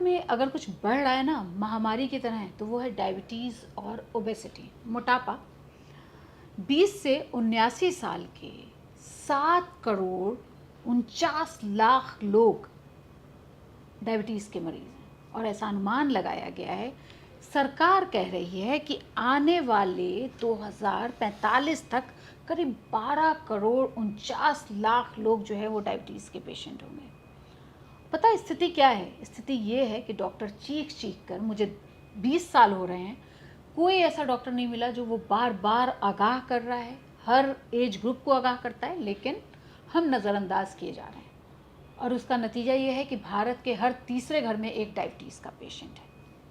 में अगर कुछ बढ़ रहा है ना महामारी की तरह है, तो वो है डायबिटीज़ और ओबेसिटी, मोटापा। 20 से 79 साल के 7 करोड़ 49 लाख लोग डायबिटीज़ के मरीज़ हैं, और ऐसा अनुमान लगाया गया है, सरकार कह रही है कि आने वाले 2045 तक करीब 12 करोड़ 49 लाख लोग जो है वो डायबिटीज़ के पेशेंट होंगे। पता है स्थिति क्या है? स्थिति ये है कि डॉक्टर चीख चीख कर, मुझे 20 साल हो रहे हैं, कोई ऐसा डॉक्टर नहीं मिला जो वो बार बार आगाह कर रहा है। हर एज ग्रुप को आगाह करता है, लेकिन हम नज़रअंदाज किए जा रहे हैं। और उसका नतीजा ये है कि भारत के हर तीसरे घर में एक डायबिटीज़ का पेशेंट है।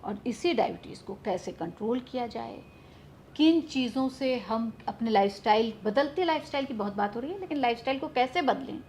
और इसी डायबिटीज़ को कैसे कंट्रोल किया जाए, किन चीज़ों से हम अपने लाइफस्टाइल, बदलते लाइफस्टाइल की बहुत बात हो रही है, लेकिन लाइफस्टाइल को कैसे बदलें।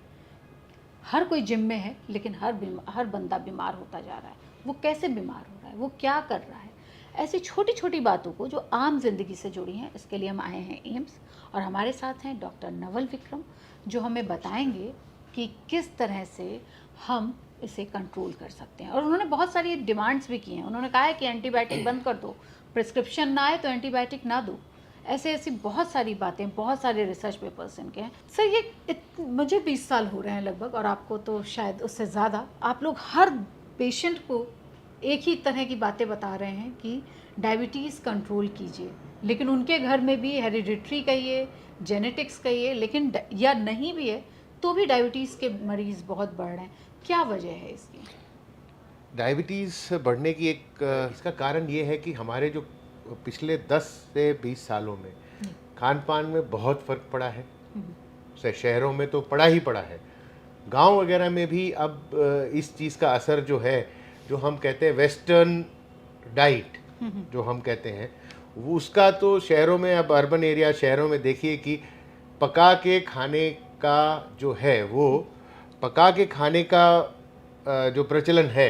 हर कोई जिम में है, लेकिन हर बंदा बीमार होता जा रहा है। वो कैसे बीमार हो रहा है, वो क्या कर रहा है, ऐसी छोटी छोटी बातों को जो आम जिंदगी से जुड़ी हैं, इसके लिए हम आए हैं एम्स। और हमारे साथ हैं डॉक्टर नवल विक्रम, जो हमें बताएंगे कि किस तरह से हम इसे कंट्रोल कर सकते हैं। और उन्होंने बहुत सारी डिमांड्स भी की हैं। उन्होंने कहा है कि एंटीबायोटिक बंद कर दो, प्रिस्क्रिप्शन ना आए तो एंटीबायोटिक ना दो। ऐसी बहुत सारी बातें, बहुत सारे रिसर्च पेपर्स इनके हैं। सर ये मुझे 20 साल हो रहे हैं लगभग, और आपको तो शायद उससे ज़्यादा। आप लोग हर पेशेंट को एक ही तरह की बातें बता रहे हैं कि डायबिटीज़ कंट्रोल कीजिए, लेकिन उनके घर में भी हेरिडिटरी कहिए, जेनेटिक्स कहिए, लेकिन या नहीं भी है तो भी डायबिटीज़ के मरीज़ बहुत बढ़ रहे हैं। क्या वजह है इसकी? डायबिटीज़ बढ़ने की इसका कारण ये है कि हमारे जो पिछले 10 से 20 सालों में खान पान में बहुत फ़र्क पड़ा है। शहरों में तो पड़ा ही पड़ा है, गांव वगैरह में भी अब इस चीज़ का असर जो है, जो हम कहते हैं वेस्टर्न डाइट जो हम कहते हैं, वो उसका तो शहरों में, अब अर्बन एरिया शहरों में देखिए कि पका के खाने का जो है, वो पका के खाने का जो प्रचलन है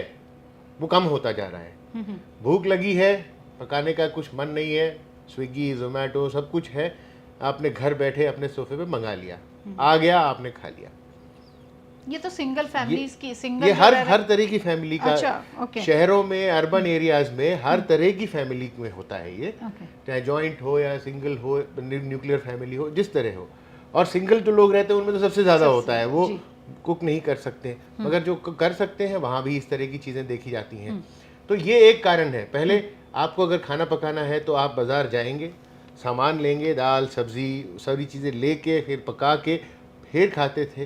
वो कम होता जा रहा है। भूख लगी है, पकाने का कुछ मन नहीं है, स्विगी जोमेटो सब कुछ है, आपने घर बैठे अपने सोफे पे मंगा लिया, आ गया, आपने खा लिया। ये तो सिंगल फैमिलीज की, सिंगल ये हर तरह की फैमिली का। अच्छा, okay. शहरों में, अर्बन एरियाज में हर तरह की फैमिली में होता है ये, चाहे जॉइंट हो या सिंगल हो, न्यूक्लियर फैमिली हो, जिस तरह हो। और सिंगल तो लोग रहते हैं उनमें तो सबसे ज़्यादा होता है, वो कुक नहीं कर सकते, मगर जो कर सकते हैं वहाँ भी इस तरह की चीज़ें देखी जाती हैं। तो ये एक कारण है। पहले आपको अगर खाना पकाना है तो आप बाज़ार जाएंगे, सामान लेंगे, दाल सब्ज़ी सारी चीज़ें लेके फिर पका के फिर खाते थे।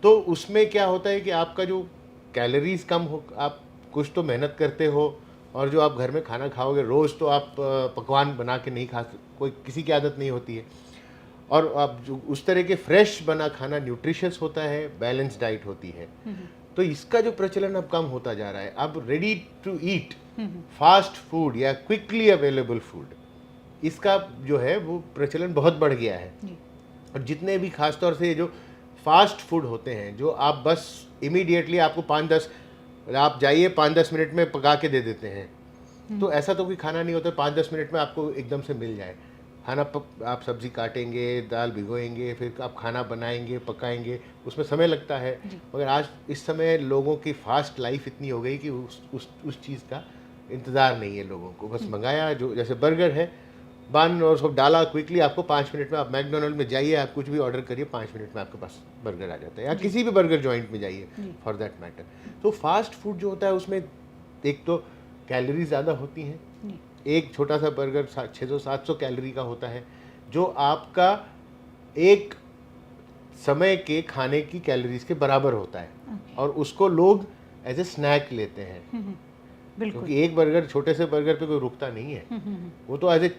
तो उसमें क्या होता है कि आपका जो कैलोरीज कम हो, आप कुछ तो मेहनत करते हो, और जो आप घर में खाना खाओगे रोज़, तो आप पकवान बना के नहीं खा, कोई किसी की आदत नहीं होती है। और आप जो उस तरह के फ्रेश बना खाना न्यूट्रिशियस होता है, बैलेंस डाइट होती है। तो इसका जो प्रचलन अब कम होता जा रहा है। अब ready to eat fast food या क्विकली अवेलेबल फूड, इसका जो है वो प्रचलन बहुत बढ़ गया है। और जितने भी खासतौर से जो फास्ट फूड होते हैं, जो आप बस इमीडिएटली आपको 5-10, आप जाइए 5-10 मिनट में पका के दे देते हैं, तो ऐसा तो कोई खाना नहीं होता 5-10 मिनट में आपको एकदम से मिल जाए। खाना आप सब्ज़ी काटेंगे, दाल भिगोएंगे, फिर आप खाना बनाएंगे, पकाएंगे, उसमें समय लगता है। मगर आज इस समय लोगों की फास्ट लाइफ इतनी हो गई कि उस चीज़ का इंतज़ार नहीं है लोगों को। बस मंगाया, जो जैसे बर्गर है, बन और सब डाला, क्विकली आपको 5 मिनट में, आप मैकडोनल्ड में जाइए, आप कुछ भी ऑर्डर करिए, 5 मिनट में आपके पास बर्गर आ जाता है, या किसी भी बर्गर जॉइंट में जाइए फॉर दैट मैटर। तो फास्ट फूड जो होता है उसमें एक तो कैलोरी ज़्यादा होती हैं। एक छोटा सा बर्गर 600-700 कैलोरी का होता है, जो आपका एक समय के खाने की कैलोरीज के बराबर होता है। और उसको लोग एज ए स्नैक लेते हैं, क्योंकि एक बर्गर, छोटे से बर्गर पे कोई रुकता नहीं है। वो तो एज ए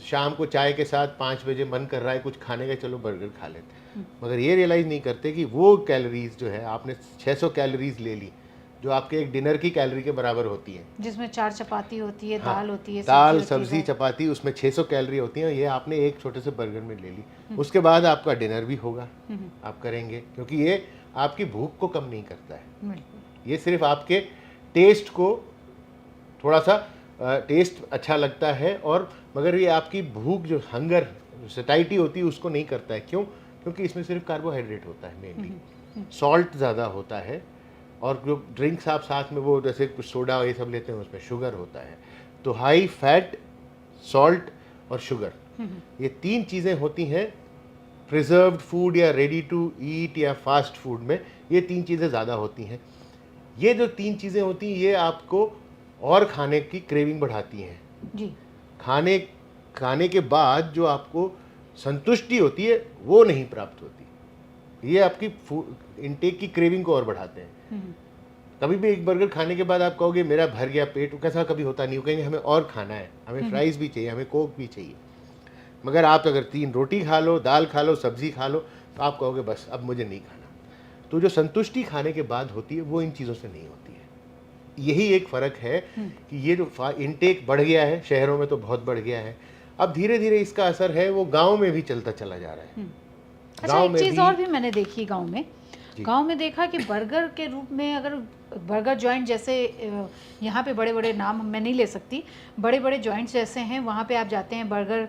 शाम को चाय के साथ 5 बजे मन कर रहा है कुछ खाने का, चलो बर्गर खा लेते। मगर ये रियलाइज़ नहीं करते कि वो कैलोरीज जो है, आपने 600 कैलोरीज ले ली, जो आपके एक डिनर की कैलोरी के बराबर होती है, जिसमें 4 चपाती होती है, दाल होती है, दाल सब्जी चपाती, उसमें 600 कैलोरी होती है। ये आपने एक छोटे से बर्गर में ले ली। उसके बाद आपका डिनर भी होगा, आप करेंगे, क्योंकि ये आपकी भूख को कम नहीं करता है। ये सिर्फ आपके टेस्ट को, थोड़ा सा टेस्ट अच्छा लगता है, और मगर ये आपकी भूख, जो हंगर, सटाइटी होती है, उसको नहीं करता है। क्यों? क्योंकि इसमें सिर्फ कार्बोहाइड्रेट होता है, मेनली सॉल्ट ज़्यादा होता है, और जो ड्रिंक्स आप साथ में वो जैसे कुछ सोडा ये सब लेते हैं उसमें शुगर होता है। तो हाई फैट, सॉल्ट और शुगर, ये 3 चीज़ें होती हैं प्रिजर्व्ड फूड या रेडी टू ईट या फास्ट फूड में, ये 3 चीज़ें ज़्यादा होती हैं। ये जो 3 चीज़ें होती हैं ये आपको और खाने की क्रेविंग बढ़ाती हैं जी। खाने के बाद जो आपको संतुष्टि होती है वो नहीं प्राप्त होती। ये आपकी इनटेक की क्रेविंग को और बढ़ाते हैं। कभी भी एक बर्गर खाने के बाद आप कहोगे मेरा भर गया पेट, कैसा कभी होता नहीं। कहेंगे हमें और खाना है, हमें फ्राइज़ भी चाहिए, हमें कोक भी चाहिए। मगर आप अगर 3 रोटी खा लो, दाल खा लो, सब्जी खा लो, तो आप कहोगे बस अब मुझे नहीं खाना। तो जो संतुष्टि खाने के बाद होती है वो इन चीज़ों से नहीं होती है। यही एक फ़र्क है कि ये जो इनटेक बढ़ गया है शहरों में तो बहुत बढ़ गया है, अब धीरे धीरे इसका असर है वो गांव में भी चलता चला जा रहा है। अच्छा, एक चीज़ और भी मैंने देखी गांव में देखा कि बर्गर के रूप में, अगर बर्गर जॉइंट जैसे यहाँ पे बड़े बड़े नाम मैं नहीं ले सकती, बड़े बड़े जॉइंट्स जैसे हैं, वहाँ पे आप जाते हैं बर्गर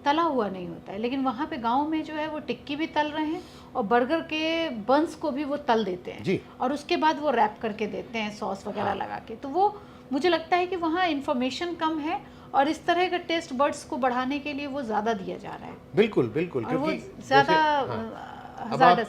तला हुआ नहीं होता है, लेकिन वहाँ पे गांव में जो है वो टिक्की भी तल रहे हैं और बर्गर के बंस को भी वो तल देते हैं जी। और उसके बाद वो रैप करके देते हैं सॉस वगैरह लगा के। तो वो मुझे लगता है कि वहाँ इन्फॉर्मेशन कम है और इस तरह का टेस्ट बर्ड्स को बढ़ाने के लिए वो ज़्यादा दिया जा रहा है। बिल्कुल बिल्कुल, क्योंकि ज़्यादा अब आप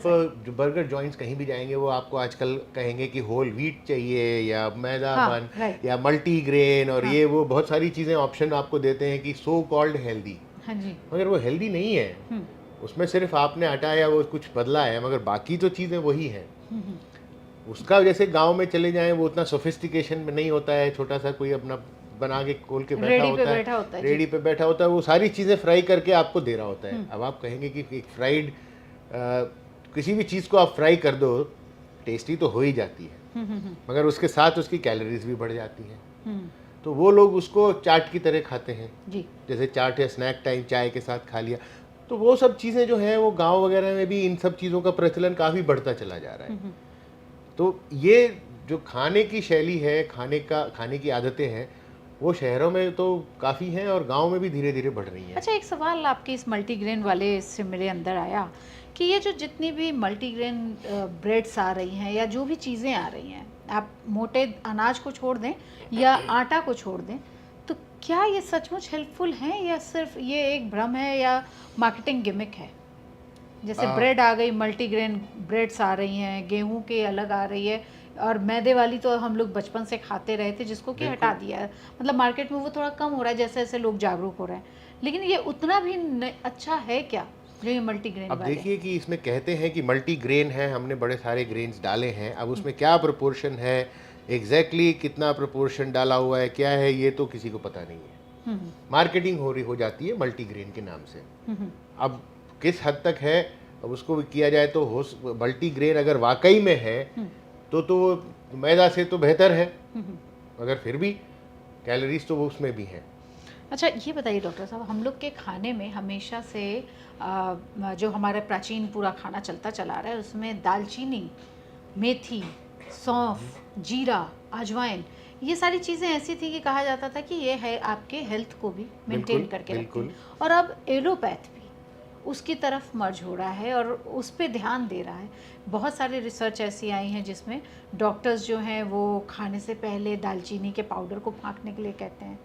जो बर्गर जॉइंट्स कहीं भी जाएंगे वो आपको आजकल कहेंगे कि होल व्हीट चाहिए या मैदा बन या मल्टी ग्रेन और ये वो बहुत सारी चीज़ें ऑप्शन आपको देते हैं कि सो कॉल्ड हेल्दी। हाँ जी। मगर वो हेल्दी नहीं है, उसमें सिर्फ आपने आटा या वो कुछ बदला है, मगर बाकी तो चीज़ें वही हैं। उसका जैसे गांव में चले जाएं वो उतना सोफिस्टिकेशन में नहीं होता है, छोटा सा कोई अपना बना के खोल के बैठा होता है, रेडी पे बैठा होता है, वो सारी चीज़ें फ्राई करके आपको दे रहा होता है। अब आप कहेंगे कि एक फ्राइड किसी भी चीज़ को आप फ्राई कर दो टेस्टी तो हो ही जाती है, मगर उसके साथ उसकी कैलोरीज भी बढ़ जाती हैं। तो वो लोग उसको चाट की तरह खाते हैं जी, जैसे चाट या स्नैक टाइम चाय के साथ खा लिया। तो वो सब चीज़ें जो हैं वो गांव वगैरह में भी इन सब चीज़ों का प्रचलन काफ़ी बढ़ता चला जा रहा है। तो ये जो खाने की शैली है, खाने की आदतें हैं, वो शहरों में तो काफ़ी हैं और गांव में भी धीरे धीरे बढ़ रही हैं। अच्छा, एक सवाल आपके इस मल्टीग्रेन वाले से मेरे अंदर आया कि ये जो जितनी भी मल्टीग्रेन ब्रेड्स आ रही हैं या जो भी चीज़ें आ रही हैं, आप मोटे अनाज को छोड़ दें या आटा को छोड़ दें, तो क्या ये सचमुच हेल्पफुल हैं या सिर्फ ये एक भ्रम है या मार्केटिंग गिमिक है? जैसे ब्रेड आ गई, मल्टीग्रेन ब्रेड्स आ रही हैं, गेहूं के अलग आ रही है, और मैदे वाली तो हम लोग बचपन से खाते रहे थे जिसको कि हटा दिया है। मतलब मार्केट में वो थोड़ा कम हो रहा है जैसे जैसे लोग जागरूक हो रहे हैं, लेकिन ये उतना भी अच्छा है क्या जो ये मल्टीग्रेन? अब देखिए कि इसमें कहते हैं कि मल्टीग्रेन है, हमने बड़े सारे ग्रेन्स डाले हैं, अब उसमें क्या प्रोपोर्शन है, एग्जैक्टली कितना प्रोपोर्शन डाला हुआ है, क्या है, ये तो किसी को पता नहीं है। मार्केटिंग हो जाती है मल्टीग्रेन के नाम से। अब किस हद तक है, अब उसको किया जाए तो मल्टीग्रेन अगर वाकई में है तो मैदा से तो बेहतर है, मगर फिर भी कैलोरीज तो वो उसमें भी हैं। अच्छा, ये बताइए डॉक्टर साहब, हम लोग के खाने में हमेशा से जो हमारा प्राचीन पूरा खाना चलता चला रहा है उसमें दालचीनी, मेथी, सौंफ, जीरा, अजवाइन, ये सारी चीज़ें ऐसी थी कि कहा जाता था कि ये है आपके हेल्थ को भी मेंटेन करके रखती है। और अब एलोपैथ भी उसकी तरफ मर्ज हो रहा है और उस पर ध्यान दे रहा है। बहुत सारी रिसर्च ऐसी आई हैं जिसमें डॉक्टर्स जो हैं वो खाने से पहले दालचीनी के पाउडर को फाँकने के लिए कहते हैं,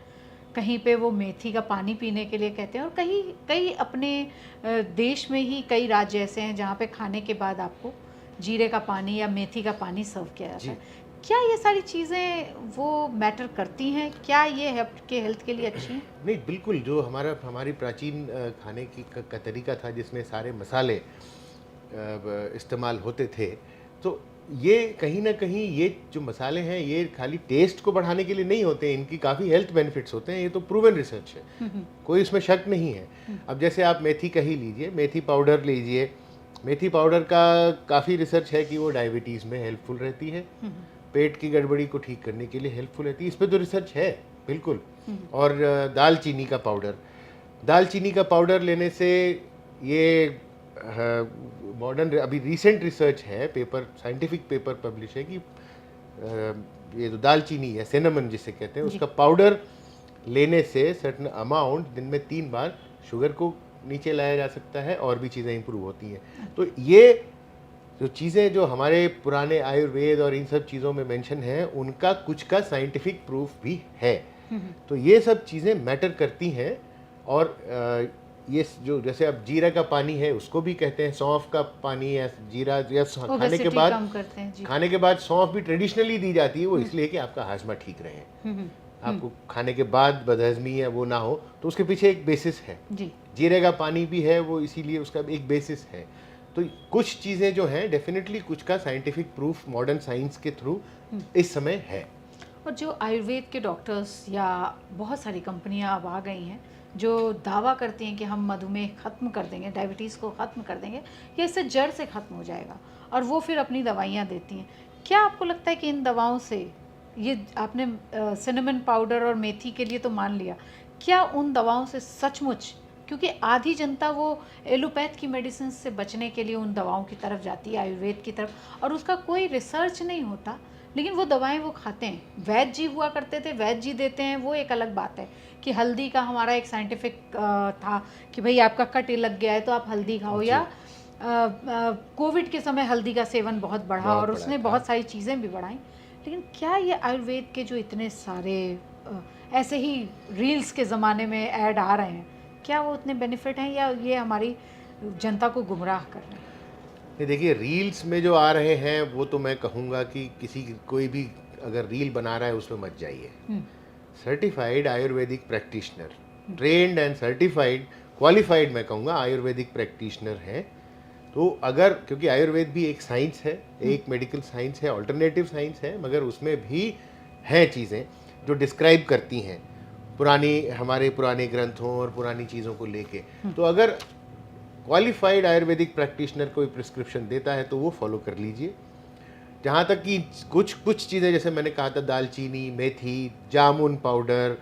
कहीं पे वो मेथी का पानी पीने के लिए कहते हैं, और कई अपने देश में ही कई राज्य ऐसे हैं जहाँ पे खाने के बाद आपको जीरे का पानी या मेथी का पानी सर्व किया जाता है। क्या ये सारी चीज़ें वो मैटर करती हैं? क्या ये आपके हेल्थ के लिए अच्छी हैं? नहीं, बिल्कुल। जो हमारी प्राचीन खाने का तरीका था जिसमें सारे मसाले इस्तेमाल होते थे, तो ये कहीं ना कहीं ये जो मसाले हैं ये खाली टेस्ट को बढ़ाने के लिए नहीं होते, इनकी काफ़ी हेल्थ बेनिफिट्स होते हैं। ये तो प्रूवन रिसर्च है, कोई इसमें शक नहीं है। अब जैसे आप मेथी का ही लीजिए, मेथी पाउडर लीजिए, मेथी पाउडर का काफ़ी रिसर्च है कि वो डायबिटीज़ में हेल्पफुल रहती है, पेट की गड़बड़ी को ठीक करने के लिए हेल्पफुल रहती है, इस पर तो रिसर्च है बिल्कुल। और दालचीनी का पाउडर लेने से ये मॉडर्न अभी रिसेंट रिसर्च है, साइंटिफिक पेपर पब्लिश है कि ये जो दालचीनी है, सिनेमन जिसे कहते हैं, उसका पाउडर लेने से सर्टेन अमाउंट दिन में 3 बार शुगर को नीचे लाया जा सकता है और भी चीज़ें इंप्रूव होती हैं। तो ये जो चीज़ें जो हमारे पुराने आयुर्वेद और इन सब चीज़ों में मेंशन है, उनका कुछ का साइंटिफिक प्रूफ भी है। तो ये सब चीज़ें मैटर करती हैं। और ये जो जैसे अब जीरा का पानी है उसको भी कहते हैं सौंफ का पानी, या जीरा या खाने के बाद कम करते हैं जी। खाने के बाद सौंफ भी ट्रेडिशनली दी जाती है, वो इसलिए कि आपका हाजमा ठीक रहे, आपको खाने के बाद बदहजमी या वो ना हो, तो उसके पीछे एक बेसिस है जी। जीरे का पानी भी है वो, इसीलिए उसका एक बेसिस है। तो कुछ चीज़ें जो हैं डेफिनेटली कुछ का साइंटिफिक प्रूफ मॉडर्न साइंस के थ्रू इस समय है। और जो आयुर्वेद के डॉक्टर्स या बहुत सारी कंपनियां अब आ गई हैं जो दावा करती हैं कि हम मधुमेह ख़त्म कर देंगे, डायबिटीज़ को ख़त्म कर देंगे, या इससे जड़ से ख़त्म हो जाएगा, और वो फिर अपनी दवाइयाँ देती हैं। क्या आपको लगता है कि इन दवाओं से, ये आपने सिनेमन पाउडर और मेथी के लिए तो मान लिया, क्या उन दवाओं से सचमुच, क्योंकि आधी जनता वो एलोपैथ की मेडिसिन से बचने के लिए उन दवाओं की तरफ जाती है, आयुर्वेद की तरफ, और उसका कोई रिसर्च नहीं होता, लेकिन वो दवाएं वो खाते हैं। वैद्य जी हुआ करते थे, वैद्य जी देते हैं, वो एक अलग बात है कि हल्दी का हमारा एक साइंटिफिक था कि भाई आपका कट लग गया है तो आप हल्दी खाओ, या कोविड के समय हल्दी का सेवन बहुत बढ़ा और उसने बहुत सारी चीज़ें भी बढ़ाई। लेकिन क्या ये आयुर्वेद के जो इतने सारे ऐसे ही रील्स के ज़माने में ऐड आ रहे हैं, क्या वो उतने बेनिफिट हैं या ये हमारी जनता को गुमराह कर रहे हैं? ये देखिए, रील्स में जो आ रहे हैं वो तो मैं कहूँगा कि कोई भी अगर रील बना रहा है उसमें मत जाइए। Certified Ayurvedic practitioner, trend and certified qualified मैं कहूँगा आयुर्वेदिक प्रैक्टिशनर हैं। तो अगर, क्योंकि आयुर्वेद भी एक साइंस है, एक मेडिकल साइंस है, ऑल्टरनेटिव साइंस है, मगर उसमें भी हैं चीज़ें जो डिस्क्राइब करती हैं हमारे पुराने ग्रंथों और पुरानी चीज़ों को लेके। तो अगर क्वालिफाइड आयुर्वेदिक प्रैक्टिशनर कोई प्रिस्क्रिप्शन देता है तो वो फॉलो कर लीजिए। जहाँ तक कि कुछ चीज़ें, जैसे मैंने कहा था, दालचीनी, मेथी, जामुन पाउडर,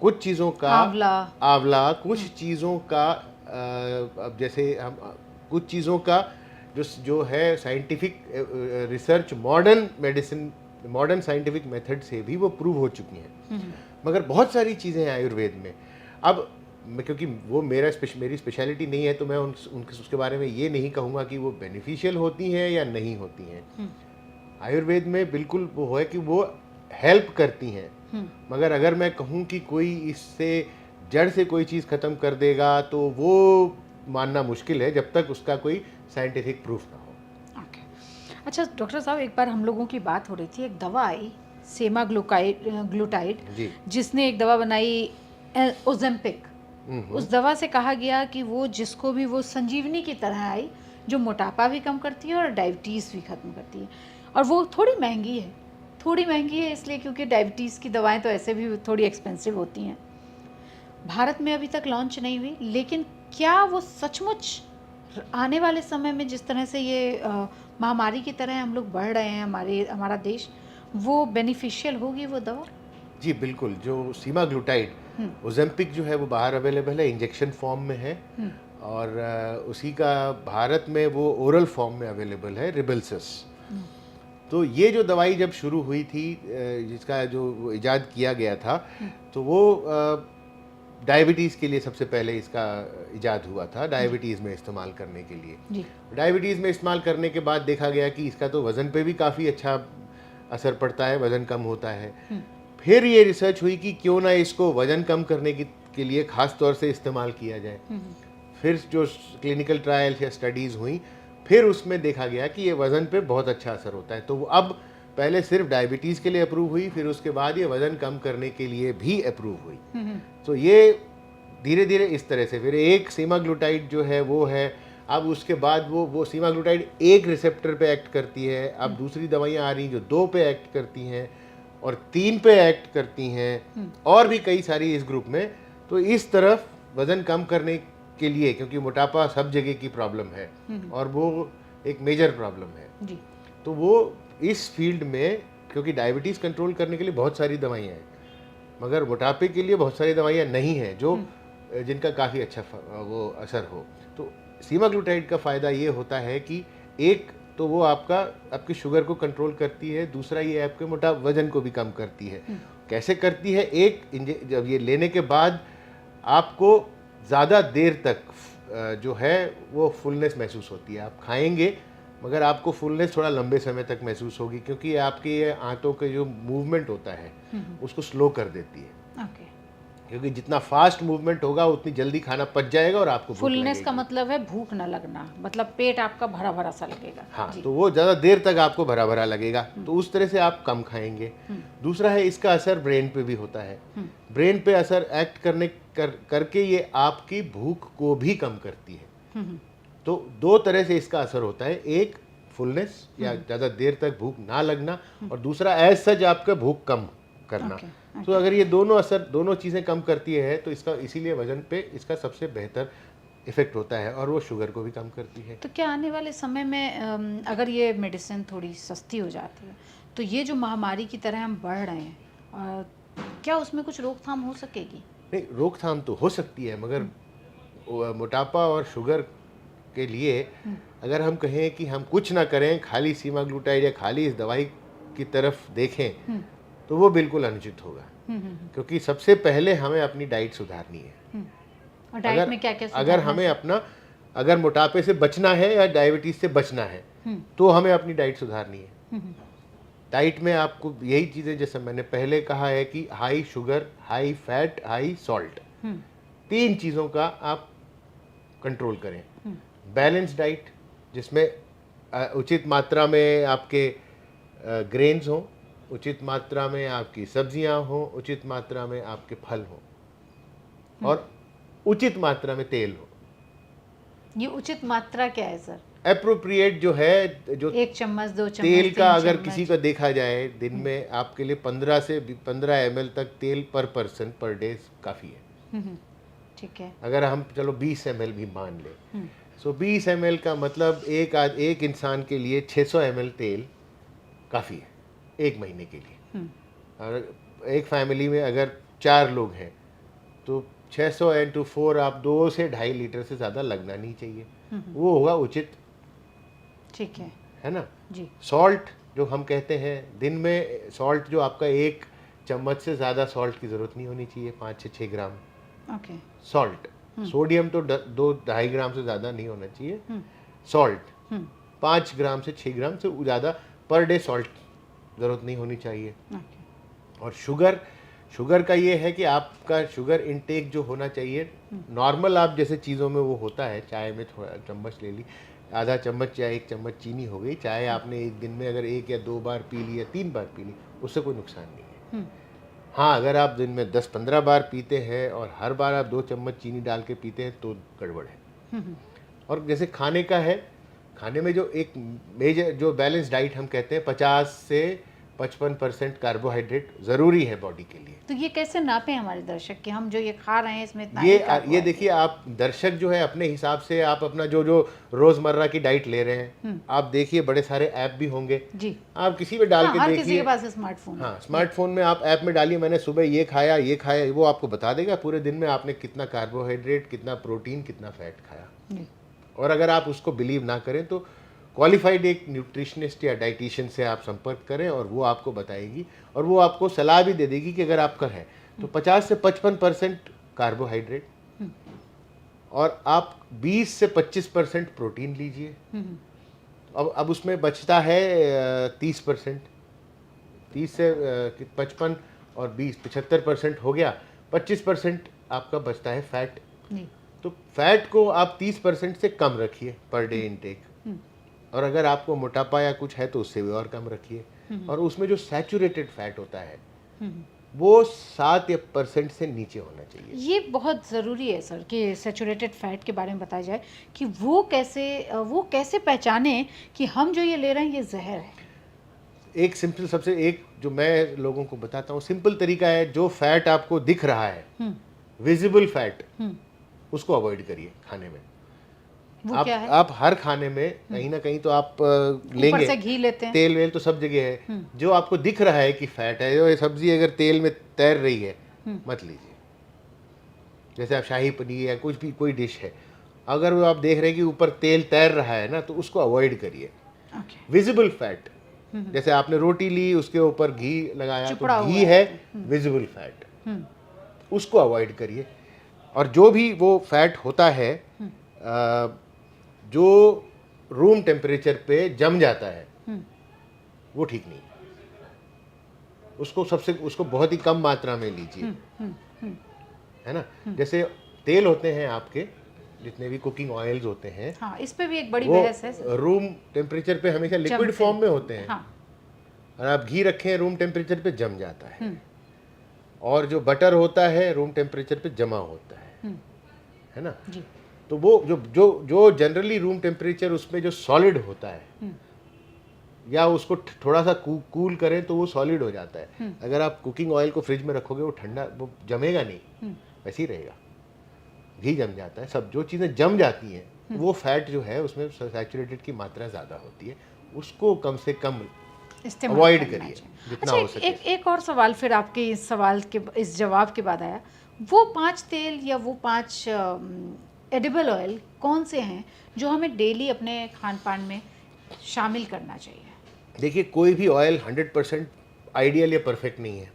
कुछ चीज़ों का आंवला, कुछ चीज़ों का अब जैसे हम कुछ चीज़ों का जो है scientific research, modern medicine, modern scientific method से भी वो प्रूव हो चुकी हैं। मगर बहुत सारी चीज़ें हैं आयुर्वेद में। अब क्योंकि वो मेरी स्पेशलिटी नहीं है तो मैं उसके बारे में ये नहीं कहूँगा कि वो बेनिफिशियल होती हैं या नहीं होती हैं। आयुर्वेद में बिल्कुल वो है कि वो हेल्प करती हैं, मगर अगर मैं कहूँ कि कोई इससे जड़ से कोई चीज़ ख़त्म कर देगा तो वो मानना मुश्किल है जब तक उसका कोई साइंटिफिक प्रूफ ना हो। अच्छा डॉक्टर साहब, एक बार हम लोगों की बात हो रही थी, एक दवा आई सेमाग्लूटाइड, जिसने एक दवा बनाई ओजेम्पिक। उस दवा से कहा गया कि वो जिसको भी वो संजीवनी की तरह आई, जो मोटापा भी कम करती है और डायबिटीज़ भी ख़त्म करती है। और वो थोड़ी महंगी है इसलिए क्योंकि डायबिटीज़ की दवाएं तो ऐसे भी थोड़ी एक्सपेंसिव होती हैं। भारत में अभी तक लॉन्च नहीं हुई, लेकिन क्या वो सचमुच आने वाले समय में जिस तरह से ये महामारी की तरह हम लोग बढ़ रहे हैं, हमारा देश, वो बेनिफिशियल होगी वो दवा? जी बिल्कुल। जो सीमाग्लूटाइड ओजेम्पिक जो है वो बाहर अवेलेबल है, इंजेक्शन फॉर्म में है, और उसी का भारत में वो ओरल फॉर्म में अवेलेबल है, रिबेल्सिस। तो ये जो दवाई जब शुरू हुई थी, जिसका जो इजाद किया गया था, तो वो डायबिटीज़ के लिए सबसे पहले इसका इजाद हुआ था, डायबिटीज़ में इस्तेमाल करने के लिए। डायबिटीज़ में इस्तेमाल करने के बाद देखा गया कि इसका तो वज़न पे भी काफ़ी अच्छा असर पड़ता है, वज़न कम होता है। फिर ये रिसर्च हुई कि क्यों ना इसको वज़न कम करने के लिए ख़ास तौर से इस्तेमाल किया जाए। फिर जो क्लिनिकल ट्रायल्स या स्टडीज़ हुई, फिर उसमें देखा गया कि ये वज़न पे बहुत अच्छा असर होता है। तो वो अब पहले सिर्फ डायबिटीज़ के लिए अप्रूव हुई, फिर उसके बाद ये वज़न कम करने के लिए भी अप्रूव हुई। तो ये धीरे धीरे इस तरह से, फिर एक सीमाग्लूटाइड जो है वो है, अब उसके बाद वो सीमाग्लूटाइड एक रिसेप्टर पे एक्ट करती है। अब दूसरी दवाइयाँ आ रही जो 2 पे एक्ट करती हैं और 3 पे एक्ट करती हैं, और भी कई सारी इस ग्रुप में। तो इस तरफ वज़न कम करने के लिए, क्योंकि मोटापा सब जगह की प्रॉब्लम है और वो एक मेजर प्रॉब्लम है जी। तो वो इस फील्ड में, क्योंकि डायबिटीज़ कंट्रोल करने के लिए बहुत सारी दवाइयाँ हैं, मगर मोटापे के लिए बहुत सारी दवाइयाँ नहीं हैं जो जिनका काफ़ी अच्छा वो असर हो। तो सीमाग्लूटाइड का फ़ायदा ये होता है कि एक तो वो आपकी शुगर को कंट्रोल करती है, दूसरा ये आपके वज़न को भी कम करती है। कैसे करती है? जब ये लेने के बाद आपको ज़्यादा देर तक जो है वो फुलनेस महसूस होती है। आप खाएंगे मगर आपको फुलनेस थोड़ा लंबे समय तक महसूस होगी, क्योंकि ये आपके ये आंतों के जो मूवमेंट होता है उसको स्लो कर देती है। ओके। क्योंकि जितना फास्ट मूवमेंट होगा उतनी जल्दी खाना पच जाएगा और आपको भूख फुलनेस लगेगी। का मतलब है भूख न लगना, मतलब पेट आपका भरा भरा सा लगेगा। हाँ, जी। तो वो ज़्यादा देर तक आपको भरा भरा लगेगा, तो उस तरह से आप कम खाएंगे। दूसरा है, इसका असर ब्रेन पे भी होता है। ब्रेन पे असर एक्ट करके ये आपकी भूख को भी कम करती है। तो दो तरह से इसका असर होता है, एक फुलनेस या ज़्यादा देर तक भूख ना लगना, और दूसरा एज सच आपका भूख कम करना। तो अगर ये दोनों चीज़ें कम करती है तो इसका इसीलिए वजन पे इसका सबसे बेहतर इफेक्ट होता है, और वो शुगर को भी कम करती है। तो क्या आने वाले समय में अगर ये मेडिसिन थोड़ी सस्ती हो जाती है तो ये जो महामारी की तरह हम बढ़ रहे हैं, क्या उसमें कुछ रोकथाम हो सकेगी? नहीं, रोकथाम तो हो सकती है, मगर मोटापा और शुगर के लिए अगर हम कहें कि हम कुछ ना करें, खाली सीमाग्लूटाइड या खाली इस दवाई की तरफ देखें, तो वो बिल्कुल अनुचित होगा। क्योंकि सबसे पहले हमें अपनी डाइट सुधारनी है। और डाइट में क्या क्या अगर हमें अगर मोटापे से बचना है या डायबिटीज से बचना है, तो हमें अपनी डाइट सुधारनी है। डाइट में आपको यही चीज़ें, जैसे मैंने पहले कहा है कि high sugar, high fat, high salt, 3 चीज़ों का आप कंट्रोल करें। बैलेंस डाइट, जिसमें उचित मात्रा में आपके ग्रेन्स हों, उचित मात्रा में आपकी सब्जियां हों, उचित मात्रा में आपके फल हों, और उचित मात्रा में तेल हो। ये उचित मात्रा क्या है सर? एप्रोप्रिएट जो है, जो 1 चम्मच 2 चम्मच तेल का 3 अगर चम्मच। किसी को देखा जाए, दिन में आपके लिए 15 से 15 ml तक तेल पर पर्सन पर डे काफ़ी है। ठीक है। अगर हम चलो 20 ml भी मान लें, सो 20 ml का मतलब एक इंसान के लिए 600 ml तेल काफ़ी है एक महीने के लिए। और एक फैमिली में अगर 4 लोग हैं तो 600 into 4 आप 2 से 2.5 लीटर से ज़्यादा लगना नहीं चाहिए। वो होगा उचित, ठीक है ना जी। सॉल्ट जो हम कहते हैं, दिन में सॉल्ट जो आपका 1 चम्मच से ज़्यादा सॉल्ट की ज़रूरत नहीं होनी चाहिए, 5 से 6 ग्राम ओके। सॉल्ट। सोडियम तो 2-2.5 ग्राम से ज़्यादा नहीं होना चाहिए। सॉल्ट 5 ग्राम से 6 ग्राम से ज़्यादा पर डे सॉल्ट ज़रूरत नहीं होनी चाहिए। और शुगर का ये है कि आपका शुगर इनटेक जो होना चाहिए, नॉर्मल आप जैसे चीज़ों में वो होता है, चाय में थोड़ा चम्मच ले ली, आधा चम्मच या 1 चम्मच चीनी हो गई, चाय आपने एक दिन में अगर 1 या 2 बार पी ली या 3 बार पी ली, उससे कोई नुकसान नहीं है। हाँ, अगर आप दिन में 10-15 बार पीते हैं और हर बार आप 2 चम्मच चीनी डाल के पीते हैं तो गड़बड़ है। और जैसे खाने का है, खाने में जो एक मेजर जो बैलेंस डाइट हम कहते हैं, 50 से 55% कार्बोहाइड्रेट ज़रूरी है बॉडी के लिए। तो ये कैसे नापें हमारे दर्शक कि हम जो ये खा रहे हैं इसमें इतना ये देखिए, आप दर्शक जो है अपने हिसाब से आप अपना जो रोज़मर्रा की डाइट ले रहे हैं, आप देखिए बड़े सारे ऐप भी होंगे जी, आप किसी पे डाल के हर देखिए। किसी के पास स्मार्टफोन। हाँ, स्मार्टफोन में आप ऐप में डालिए मैंने सुबह ये खाया, वो आपको बता देगा पूरे दिन में आपने कितना कार्बोहाइड्रेट, कितना प्रोटीन, कितना फैट खाया। और अगर आप उसको बिलीव ना करें तो क्वालिफाइड एक न्यूट्रिशनिस्ट या डाइटिशियन से आप संपर्क करें और वो आपको बताएगी, और वो आपको सलाह भी दे देगी कि अगर आपका है तो 50 से 55% कार्बोहाइड्रेट और आप 20 से 25% प्रोटीन लीजिए। अब उसमें बचता है 30%, 30 से 55 और 20 75% हो गया, 25% आपका बचता है फैट। तो फैट को आप 30% से कम रखिए पर डे इनटेक, और अगर आपको मोटापा या कुछ है तो उससे भी और कम रखिए। और उसमें जो सैचुरेटेड फैट होता है वो 7% से नीचे होना चाहिए। ये बहुत ज़रूरी है सर कि सैचुरेटेड फैट के बारे में बताया जाए कि वो कैसे पहचाने कि हम जो ये ले रहे हैं ये जहर है। एक सिंपल, सबसे एक जो मैं लोगों को बताता हूँ सिंपल तरीका है, जो फैट आपको दिख रहा है विजिबल फैट, उसको अवॉइड करिए खाने में। वो क्या है? आप हर खाने में कहीं ना कहीं तो आप लेंगे, ऊपर से घी लेते हैं, तेल वेल तो सब जगह है, जो आपको दिख रहा है कि फैट है, जो ये सब्जी अगर तेल में तैर रही है मत लीजिए। जैसे आप शाही पनीर या कुछ भी कोई डिश है, अगर वो आप देख रहे हैं कि ऊपर तेल तैर रहा है ना, तो उसको अवॉइड करिए। विजिबल फैट, जैसे आपने रोटी ली उसके ऊपर घी लगाया तो घी है विजिबल फैट, उसको अवॉइड करिए। और जो भी वो फैट होता है जो रूम टेम्परेचर पे जम जाता है वो ठीक नहीं। उसको बहुत ही कम मात्रा में लीजिए, है ना। जैसे तेल होते हैं आपके जितने भी कुकिंग ऑयल्स होते हैं, हाँ, इस पे भी एक बड़ी बहस है। रूम टेम्परेचर पे हमेशा लिक्विड फॉर्म में होते हैं। हाँ। और आप घी रखें रूम टेम्परेचर पे जम जाता है, और जो बटर होता है रूम टेम्परेचर पे जमा होता है ना जी। तो वो जो जनरली रूम टेम्परेचर उसमें जो सॉलिड होता है, या उसको थोड़ा सा कूल करें तो वो सॉलिड हो जाता है। अगर आप कुकिंग ऑयल को फ्रिज में रखोगे वो ठंडा, वो जमेगा नहीं, वैसे ही रहेगा। घी जम जाता है, सब जो चीज़ें जम जाती हैं वो फैट जो है उसमें सैचुरेटेड की मात्रा ज़्यादा होती है, उसको कम से कम अवॉइड करिए जितना हो सके। एक और सवाल फिर आपके इस सवाल के इस जवाब के बाद आया, वो 5 तेल या वो 5 एडिबल ऑयल कौन से हैं जो हमें डेली अपने खान पान में शामिल करना चाहिए? देखिए, कोई भी ऑयल 100% आइडियल या परफेक्ट नहीं है।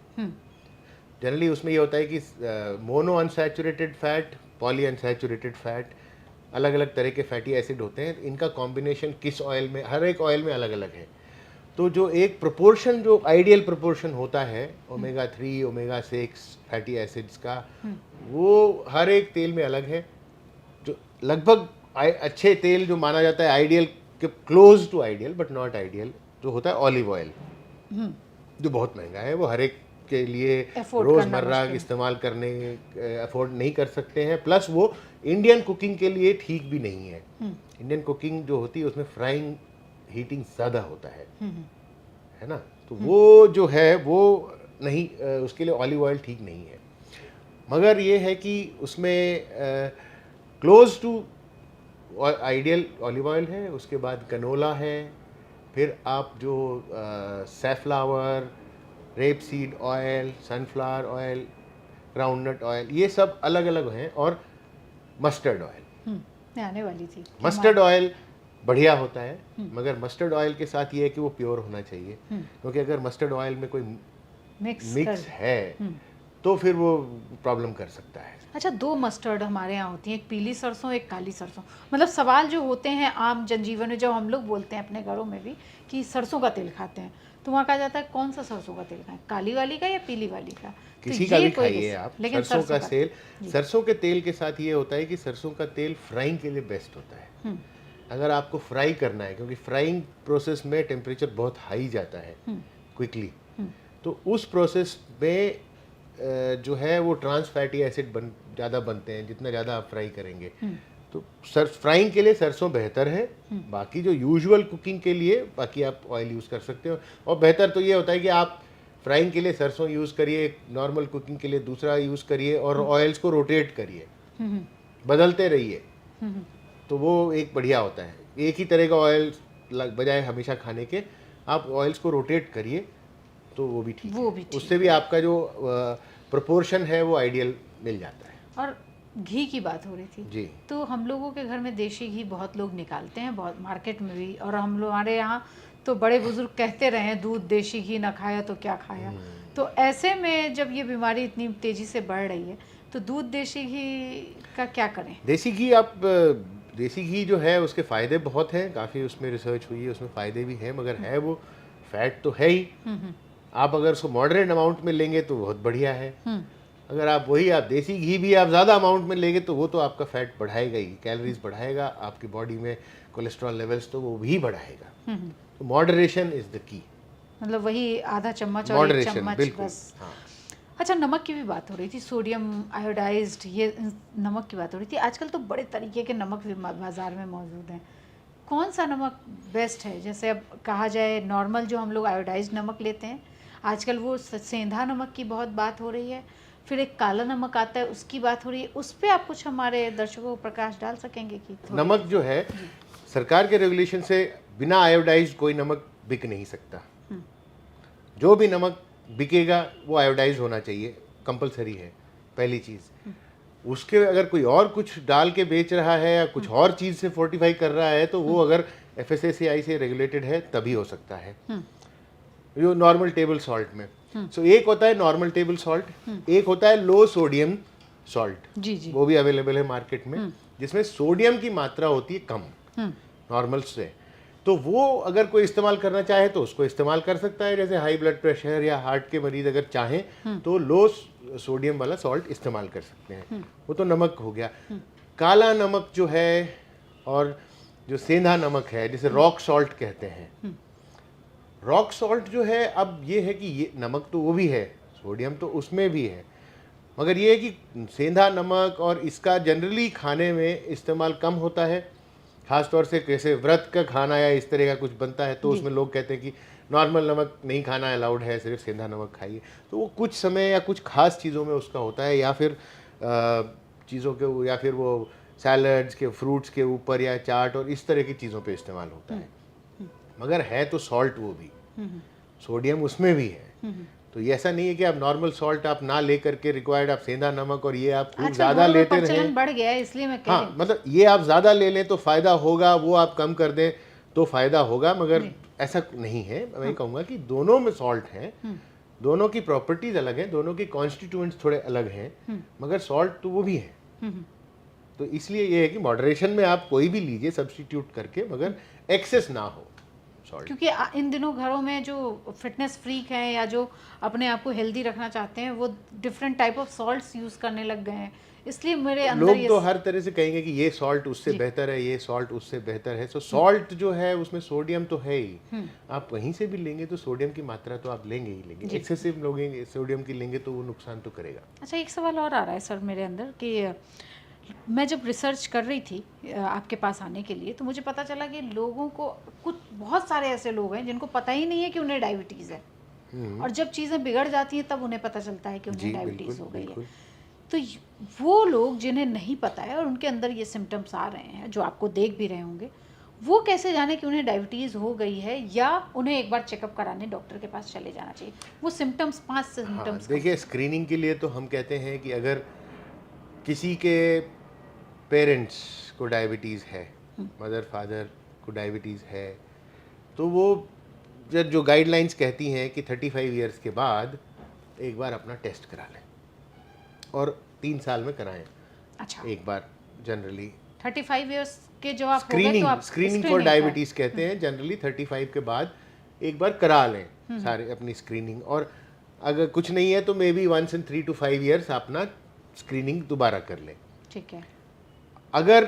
जनरली उसमें ये होता है कि mono unsaturated fat, poly unsaturated fat, अलग अलग तरह के फैटी एसिड होते हैं। इनका कॉम्बिनेशन किस ऑयल में, हर एक ऑयल में अलग अलग है। तो जो एक प्रोपोर्शन, जो आइडियल प्रोपोर्शन होता है ओमेगा 3 ओमेगा 6 फैटी एसिड्स का, वो हर एक तेल में अलग है। जो लगभग अच्छे तेल जो माना जाता है आइडियल के close to ideal but not ideal, जो होता है ऑलिव ऑयल, जो बहुत महंगा है, वो हर एक के लिए रोज़मर्रा इस्तेमाल करने अफोर्ड नहीं कर सकते हैं। प्लस वो इंडियन कुकिंग के लिए ठीक भी नहीं है। इंडियन कुकिंग जो होती है उसमें फ्राइंग हीटिंग ज़्यादा होता है ना, तो वो जो है वो नहीं, उसके लिए ऑलिव ऑयल ठीक नहीं है। मगर ये है कि उसमें close to ideal olive oil है, उसके बाद कनोला है, फिर आप जो safflower, rape seed oil, sunflower oil, groundnut oil, ये सब अलग अलग हैं, और मस्टर्ड ऑयल आने वाली थी। मस्टर्ड ऑयल बढ़िया होता है, मगर मस्टर्ड ऑयल के साथ ये है कि वो प्योर होना चाहिए, क्योंकि अगर मस्टर्ड ऑयल में कोई मिक्स है तो फिर वो प्रॉब्लम कर सकता है। अच्छा, 2 मस्टर्ड हमारे यहाँ होती हैं, एक पीली सरसों एक काली सरसों। मतलब सवाल जो होते हैं आम जनजीवन में, जब हम लोग बोलते हैं अपने घरों में भी कि सरसों का तेल खाते हैं, तो वहाँ कहा जाता है कौन सा सरसों का तेल खाएं, काली वाली का या पीली वाली का? किसी का भी खाइए आप, लेकिन सरसों का तेल, सरसों के तेल के साथ ये होता है कि सरसों का तेल फ्राइंग के लिए बेस्ट होता है। अगर आपको फ्राई करना है, क्योंकि फ्राइंग प्रोसेस में टेम्परेचर बहुत हाई जाता है क्विकली, तो उस प्रोसेस में जो है वो ट्रांस फैटी एसिड ज़्यादा बनते हैं जितना ज़्यादा आप फ्राई करेंगे। तो फ्राइंग के लिए सरसों बेहतर है। बाकी जो यूजुअल कुकिंग के लिए बाकी आप ऑयल यूज़ कर सकते हो, और बेहतर तो ये होता है कि आप फ्राइंग के लिए सरसों यूज़ करिए, नॉर्मल कुकिंग के लिए दूसरा यूज़ करिए, और ऑयल्स को रोटेट करिए, बदलते रहिए, तो वो एक बढ़िया होता है। एक ही तरह का ऑयल बजाय हमेशा खाने के आप ऑयल्स को रोटेट करिए, तो वो भी ठीक है। उससे भी आपका जो प्रोपोर्शन है वो आइडियल मिल जाता है। और घी की बात हो रही थी जी, तो हम लोगों के घर में देशी घी बहुत लोग निकालते हैं, बहुत मार्केट में भी, और हम लोग हमारे यहाँ तो बड़े बुजुर्ग कहते रहे हैं दूध देशी घी ना खाया तो क्या खाया। तो ऐसे में जब ये बीमारी इतनी तेज़ी से बढ़ रही है, तो दूध देशी घी का क्या करें? देसी घी जो है उसके फ़ायदे बहुत हैं, काफ़ी उसमें रिसर्च हुई है, उसमें फ़ायदे भी हैं, मगर है वो फैट तो है ही। आप अगर उसको मॉडरेट अमाउंट में लेंगे तो बहुत बढ़िया है। अगर आप देसी घी भी आप ज़्यादा अमाउंट में लेंगे तो वो तो आपका फैट बढ़ाएगा ही, कैलोरीज बढ़ाएगा, आपकी बॉडी में कोलेस्ट्रॉल लेवल्स तो वो भी बढ़ाएगा। तो मॉडरेशन इज़ द की, मतलब वही आधा चम्मच और 1 चम्मच बस। हाँ। अच्छा, नमक की भी बात हो रही थी, सोडियम आयोडाइज्ड, ये नमक की बात हो रही थी। आजकल तो बड़े तरीके के नमक भी बाज़ार में मौजूद हैं। कौन सा नमक बेस्ट है? जैसे अब कहा जाए नॉर्मल जो हम लोग आयोडाइज्ड नमक लेते हैं, आजकल वो सेंधा नमक की बहुत बात हो रही है, फिर एक काला नमक आता है उसकी बात हो रही है। उस पर आप कुछ हमारे दर्शकों को प्रकाश डाल सकेंगे कि नमक जो है सरकार के रेगुलेशन से बिना आयोडाइज्ड कोई नमक बिक नहीं सकता। जो भी नमक बिकेगा वो आयोडाइज होना चाहिए, कंपलसरी है, पहली चीज़। उसके अगर कोई और कुछ डाल के बेच रहा है या कुछ और चीज़ से फोर्टिफाई कर रहा है तो वो अगर FSSAI से रेगुलेटेड है तभी हो सकता है। जो नॉर्मल टेबल सॉल्ट में सो एक होता है नॉर्मल टेबल सॉल्ट, एक होता है लो सोडियम सॉल्ट, जी जी, वो भी अवेलेबल है मार्केट में, जिसमें सोडियम की मात्रा होती है कम। नॉर्मल से, तो वो अगर कोई इस्तेमाल करना चाहे तो उसको इस्तेमाल कर सकता है। जैसे हाई ब्लड प्रेशर या हार्ट के मरीज अगर चाहें तो लो सोडियम वाला सॉल्ट इस्तेमाल कर सकते हैं। वो तो नमक हो गया। काला नमक जो है और जो सेंधा नमक है, जिसे रॉक सॉल्ट कहते हैं, रॉक सॉल्ट जो है, अब ये है कि ये नमक तो वो भी है, सोडियम तो उसमें भी है, मगर ये है कि सेंधा नमक और इसका जनरली खाने में इस्तेमाल कम होता है। ख़ास तौर से कैसे व्रत का खाना या इस तरह का कुछ बनता है तो उसमें लोग कहते हैं कि नॉर्मल नमक नहीं खाना अलाउड है, सिर्फ सेंधा नमक खाइए। तो वो कुछ समय या कुछ खास चीज़ों में उसका होता है, या फिर चीज़ों के, या फिर वो सैलड्स के, फ्रूट्स के ऊपर या चाट और इस तरह की चीज़ों पे इस्तेमाल होता है। मगर है तो सॉल्ट वो भी, सोडियम उसमें भी है। तो ये ऐसा नहीं है कि आप नॉर्मल सॉल्ट आप ना लेकर के रिक्वायर्ड आप सेंधा नमक और ये आप खूब ज़्यादा लेते रहें, बढ़ गया है इसलिए मैं कह रही हूँ। मतलब ये आप ज़्यादा ले लें तो फ़ायदा होगा, वो आप कम कर दें तो फ़ायदा होगा, मगर ऐसा नहीं है। मैं कहूँगा कि दोनों में सॉल्ट हैं, दोनों की प्रॉपर्टीज़ अलग हैं, दोनों के कॉन्स्टिट्यूएंट्स थोड़े अलग हैं, मगर सॉल्ट तो वो भी है। तो इसलिए ये है कि मॉडरेशन में आप कोई भी लीजिए सब्स्टिट्यूट करके, मगर एक्सेस ना हो सॉल्ट। क्योंकि इन दिनों घरों में जो फिटनेस फ्रीक हैं या जो अपने आप को हेल्दी रखना चाहते हैं वो different type of salts use करने लग गए हैं, इसलिए मेरे अंदर लोग तो हर तरह से कहेंगे कि ये सॉल्ट उससे बेहतर है, ये सॉल्ट उससे बेहतर है। सो सॉल्ट जो है उसमें सोडियम तो है ही, आप कहीं से भी लेंगे तो सोडियम की मात्रा तो आप लेंगे ही लेंगे। एक्सेसिव लोगे सोडियम की लेंगे तो वो नुकसान तो करेगा। अच्छा, एक सवाल और आ रहा है सर मेरे अंदर कि मैं जब रिसर्च कर रही थी आपके पास आने के लिए, तो मुझे पता चला कि लोगों को, कुछ बहुत सारे ऐसे लोग हैं जिनको पता ही नहीं है कि उन्हें डायबिटीज़ है, और जब चीज़ें बिगड़ जाती हैं तब उन्हें पता चलता है कि उन्हें डायबिटीज़ हो गई है। तो वो लोग जिन्हें नहीं पता है और उनके अंदर ये सिम्टम्स आ रहे हैं, जो आपको देख भी रहे होंगे, वो कैसे जाने कि उन्हें डायबिटीज़ हो गई है, या उन्हें एक बार चेकअप कराने डॉक्टर के पास चले जाना चाहिए? वो सिम्टम्स, 5 सिम्टम्स। देखिए, स्क्रीनिंग के लिए तो हम कहते हैं कि अगर किसी के पेरेंट्स को डायबिटीज़ है, मदर फादर को डायबिटीज़ है, तो वो जो गाइडलाइंस कहती हैं कि 35 इयर्स के बाद एक बार अपना टेस्ट करा लें, और 3 साल में कराएं। अच्छा, एक बार जनरली 35 इयर्स के जो आप हो गए तो आप स्क्रीनिंग फॉर डायबिटीज़ कहते हैं। जनरली 35 के बाद एक बार करा लें सारे अपनी स्क्रीनिंग, और अगर कुछ नहीं है तो मे बी 1 से 3 to 5 इयर्स अपना स्क्रीनिंग दोबारा कर लें। ठीक है। अगर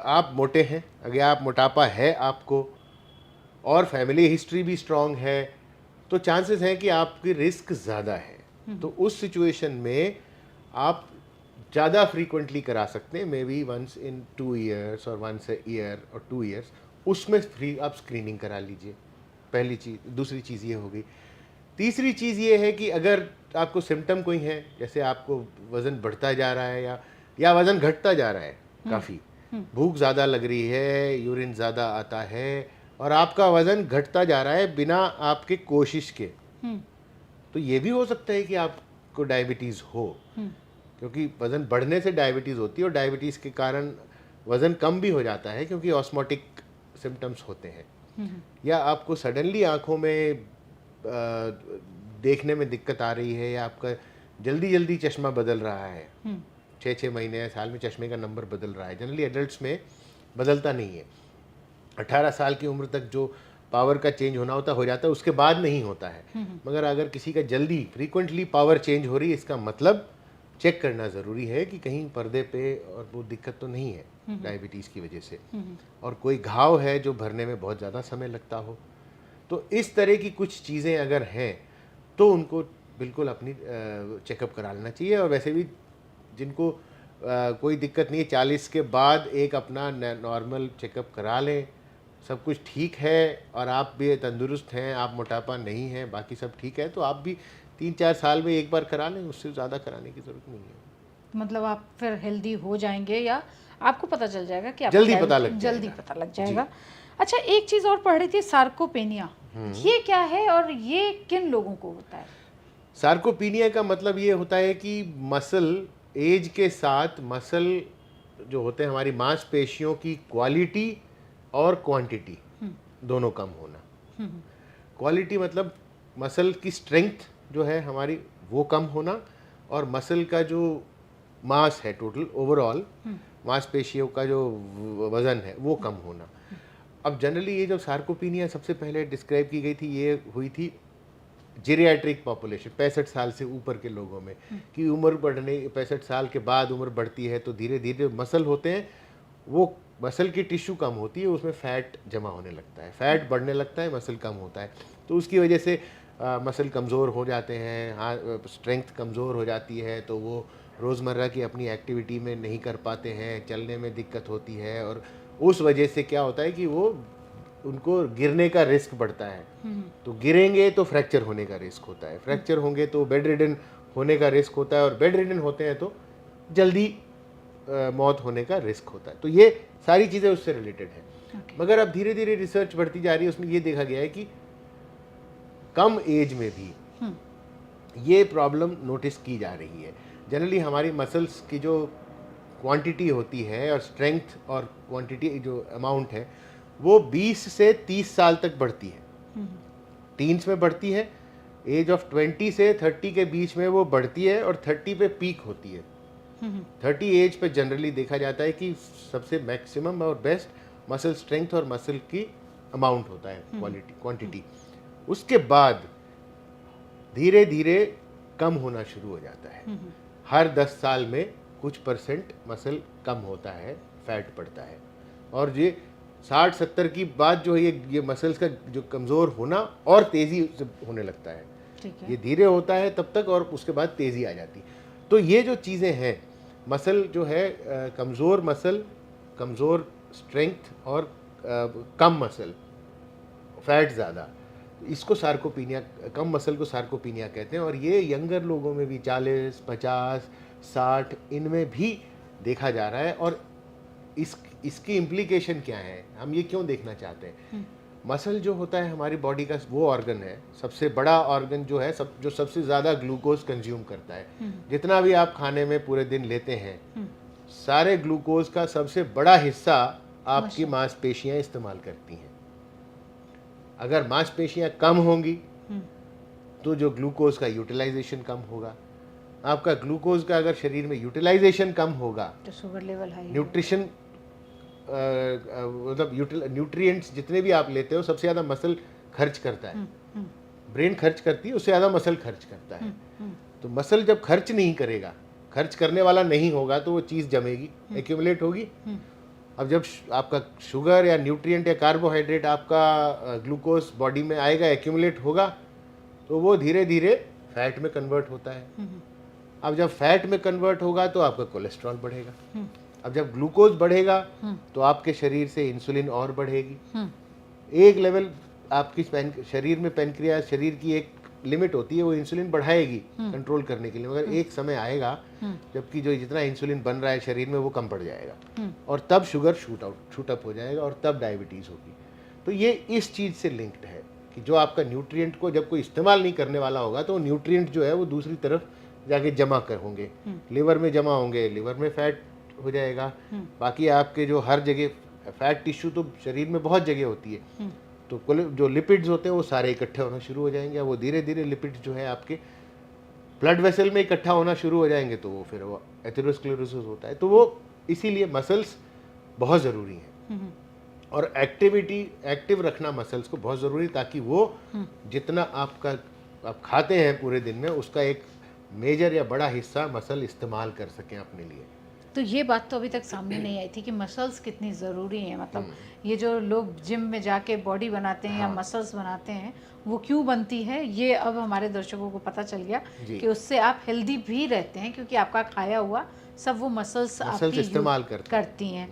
आप मोटे हैं, अगर आप मोटापा है आपको और फैमिली हिस्ट्री भी स्ट्रांग है, तो चांसेस हैं कि आपकी रिस्क ज़्यादा है। तो उस सिचुएशन में आप ज़्यादा फ्रीक्वेंटली करा सकते हैं, मे बी 1 in 2 years और 1 year और 2 years, उसमें फ्री आप स्क्रीनिंग करा लीजिए। पहली चीज़। दूसरी चीज़ ये हो गई। तीसरी चीज़ ये है कि अगर आपको सिम्टम कोई है, जैसे आपको वज़न बढ़ता जा रहा है या वज़न घटता जा रहा है काफ़ी, भूख ज़्यादा लग रही है, यूरिन ज़्यादा आता है, और आपका वज़न घटता जा रहा है बिना आपके कोशिश के, तो ये भी हो सकता है कि आपको डायबिटीज़ हो, क्योंकि वज़न बढ़ने से डायबिटीज़ होती है, और डायबिटीज़ के कारण वज़न कम भी हो जाता है क्योंकि ऑस्मोटिक सिम्टम्स होते हैं। या आपको सडनली आँखों में देखने में दिक्कत आ रही है, या आपका जल्दी जल्दी चश्मा बदल रहा है, 6-6 महीने या साल में चश्मे का नंबर बदल रहा है। जनरली एडल्ट्स में बदलता नहीं है, 18 साल की उम्र तक जो पावर का चेंज होना होता हो जाता है, उसके बाद नहीं होता है। मगर अगर किसी का जल्दी फ्रीक्वेंटली पावर चेंज हो रही है, इसका मतलब चेक करना ज़रूरी है कि कहीं पर्दे पे और वो दिक्कत तो नहीं है डायबिटीज़ की वजह से, और कोई घाव है जो भरने में बहुत ज़्यादा समय लगता हो। तो इस तरह की कुछ चीज़ें अगर हैं तो उनको बिल्कुल अपनी चेकअप करा लेना चाहिए। और वैसे भी जिनको कोई दिक्कत नहीं है, 40 के बाद एक अपना नॉर्मल चेकअप करा लें, सब कुछ ठीक है और आप भी तंदुरुस्त हैं, आप मोटापा नहीं है, बाकी सब ठीक है, तो आप भी 3-4 साल में एक बार करा लें, उससे ज़्यादा कराने की ज़रूरत नहीं है। मतलब आप फिर हेल्दी हो जाएंगे, या आपको पता चल जाएगा कि जल्दी पता लग जाएगा। अच्छा, एक चीज़ और पढ़ रही थी, सार्कोपेनिया, ये क्या है और ये किन लोगों को होता है? सार्कोपेनिया का मतलब ये होता है कि मसल एज के साथ, मसल जो होते हैं हमारी मांसपेशियों की क्वालिटी और क्वांटिटी दोनों कम होना। क्वालिटी मतलब मसल की स्ट्रेंथ जो है हमारी वो कम होना, और मसल का जो मास है टोटल ओवरऑल मांसपेशियों का जो वज़न है वो कम होना। अब जनरली ये जो सार्कोपीनिया सबसे पहले डिस्क्राइब की गई थी, ये हुई थी जीरियाट्रिक पॉपुलेशन, 65 साल से ऊपर के लोगों में, कि उम्र बढ़ने 65 साल के बाद उम्र बढ़ती है तो धीरे धीरे मसल होते हैं, वो मसल की टिश्यू कम होती है, उसमें फैट जमा होने लगता है, फैट बढ़ने लगता है, मसल कम होता है, तो उसकी वजह से मसल कमज़ोर हो जाते हैं, हाँ स्ट्रेंथ कमज़ोर हो जाती है, तो वो रोज़मर्रा की अपनी एक्टिविटी में नहीं कर पाते हैं, चलने में दिक्कत होती है, और उस वजह से क्या होता है कि वो उनको गिरने का रिस्क बढ़ता है। तो गिरेंगे तो फ्रैक्चर होने का रिस्क होता है, फ्रैक्चर होंगे तो बेड रिडन होने का रिस्क होता है, और बेड रिडन होते हैं तो जल्दी मौत होने का रिस्क होता है। तो ये सारी चीज़ें उससे रिलेटेड हैं। मगर अब धीरे धीरे रिसर्च बढ़ती जा रही है, उसमें ये देखा गया है कि कम एज में भी ये प्रॉब्लम नोटिस की जा रही है। जनरली हमारी मसल्स की जो क्वांटिटी होती है और स्ट्रेंथ और क्वांटिटी जो अमाउंट है वो 20 से 30 साल तक बढ़ती है, टीन्स में बढ़ती है, एज ऑफ 20 से 30 के बीच में वो बढ़ती है, और 30 पे पीक होती है। 30 एज पे जनरली देखा जाता है कि सबसे मैक्सिमम और बेस्ट मसल स्ट्रेंथ और मसल की अमाउंट होता है, क्वांटिटी। उसके बाद धीरे धीरे कम होना शुरू हो जाता है। हर 10 साल में कुछ परसेंट मसल कम होता है, फैट बढ़ता है, और ये 60-70 की बात जो है ये मसल्स का जो कमज़ोर होना और तेज़ी से होने लगता है। ये धीरे होता है तब तक, और उसके बाद तेज़ी आ जाती है। तो ये जो चीज़ें हैं, मसल जो है कमज़ोर मसल, कमज़ोर स्ट्रेंथ और कम मसल, फैट ज़्यादा, इसको सार्कोपीनिया, कम मसल को सार्कोपीनिया कहते हैं। और ये यंगर लोगों में भी 40, 50, 60 इनमें भी देखा जा रहा है। और इसकी इम्प्लीकेशन क्या है, हम ये क्यों देखना चाहते हैं? मसल जो होता है हमारी बॉडी का वो ऑर्गन है, सबसे बड़ा ऑर्गन जो है, जो सबसे ज़्यादा ग्लूकोज कंज्यूम करता है। जितना भी आप खाने में पूरे दिन लेते हैं, सारे ग्लूकोज का सबसे बड़ा हिस्सा आपकी मांसपेशियां इस्तेमाल करती हैं। अगर मांसपेशियां कम होंगी तो जो ग्लूकोज का यूटिलाइजेशन कम होगा। आपका ग्लूकोज का अगर शरीर में यूटिलाइजेशन कम होगा तो शुगर लेवल हाई, न्यूट्रिशन मतलब न्यूट्रिएंट्स जितने भी आप लेते हो सबसे ज़्यादा मसल खर्च करता है। ब्रेन खर्च करती है, उससे ज़्यादा मसल खर्च करता है। तो मसल जब खर्च नहीं करेगा, खर्च करने वाला नहीं होगा, तो वो चीज़ जमेगी, एक्यूमुलेट होगी। अब जब आपका शुगर या न्यूट्रिएंट या कार्बोहाइड्रेट आपका ग्लूकोज बॉडी में आएगा, एक्यूमुलेट होगा, तो वो धीरे धीरे फैट में कन्वर्ट होता है। अब जब फैट में कन्वर्ट होगा तो आपका कोलेस्ट्रॉल बढ़ेगा। अब जब ग्लूकोज बढ़ेगा तो आपके शरीर से इंसुलिन और बढ़ेगी। एक लेवल आपकी शरीर में पैनक्रियास, शरीर की एक लिमिट होती है, वो इंसुलिन बढ़ाएगी कंट्रोल करने के लिए, मगर एक समय आएगा जबकि जो जितना इंसुलिन बन रहा है शरीर में वो कम पड़ जाएगा, और तब शुगर शूट अप हो जाएगा, और तब डायबिटीज़ होगी। तो ये इस चीज़ से लिंक्ड है कि जो आपका न्यूट्रिएंट को जब कोई इस्तेमाल नहीं करने वाला होगा तो न्यूट्रिएंट जो है वो दूसरी तरफ जाके जमा कर होंगे, लिवर में जमा होंगे, लिवर में फैट हो जाएगा। बाकी आपके जो हर जगह फैट टिश्यू तो शरीर में बहुत जगह होती है, तो जो लिपिड्स होते हैं वो सारे इकट्ठे होना शुरू हो जाएंगे। वो धीरे धीरे लिपिड्स जो है आपके ब्लड वेसल में इकट्ठा होना शुरू हो जाएंगे, तो वो फिर वो एथेरोस्क्लेरोसिस होता है। तो वो इसीलिए मसल्स बहुत ज़रूरी हैं, और एक्टिव रखना मसल्स को बहुत ज़रूरी, ताकि वो जितना आप खाते हैं पूरे दिन में उसका एक मेजर या बड़ा हिस्सा मसल इस्तेमाल कर सकें अपने लिए। तो ये बात तो अभी तक सामने नहीं आई थी कि मसल्स कितनी ज़रूरी हैं। मतलब ये जो लोग जिम में जाके बॉडी बनाते हैं या मसल्स बनाते हैं, वो क्यों बनती है, ये अब हमारे दर्शकों को पता चल गया कि उससे आप हेल्दी भी रहते हैं, क्योंकि आपका खाया हुआ सब वो मसल्स आपकी इस्तेमाल करती हैं।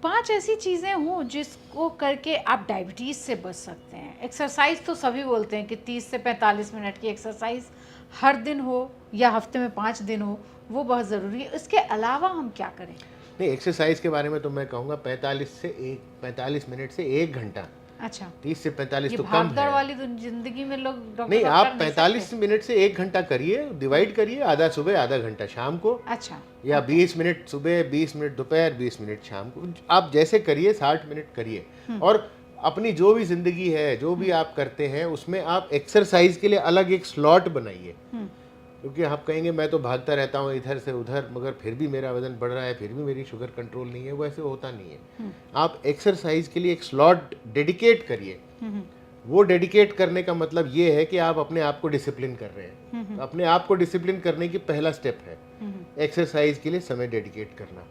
5 ऐसी चीज़ें हों जिसको करके आप डायबिटीज़ से बच सकते हैं। एक्सरसाइज तो सभी बोलते हैं कि 30 से 45 मिनट की एक्सरसाइज हर दिन हो या हफ्ते में 5 दिन हो, वो बहुत ज़रूरी है। इसके अलावा हम क्या करें? नहीं, एक्सरसाइज के बारे में तो मैं कहूँगा 45 मिनट से 1 घंटा। अच्छा, 30 से 45 तो कम भागदौड़ वाली तो जिंदगी में लोग नहीं, आप 45 मिनट से 1 घंटा करिए, डिवाइड करिए, आधा सुबह आधा घंटा शाम को। अच्छा, या 20 मिनट सुबह, 20 मिनट दोपहर, 20 मिनट शाम को, आप जैसे करिए 60 मिनट करिए। और अपनी जो भी जिंदगी है, जो भी आप करते हैं, उसमें आप एक्सरसाइज के लिए अलग एक स्लॉट बनाइए। क्योंकि आप कहेंगे मैं तो भागता रहता हूँ इधर से उधर, मगर फिर भी मेरा वजन बढ़ रहा है, फिर भी मेरी शुगर कंट्रोल नहीं है, वो ऐसे होता नहीं है। आप एक्सरसाइज के लिए एक स्लॉट डेडिकेट करिए। वो डेडिकेट करने का मतलब ये है कि आप अपने आप को डिसिप्लिन कर रहे हैं। तो अपने आप को डिसिप्लिन करने की पहला स्टेप है एक्सरसाइज के लिए समय डेडिकेट करना।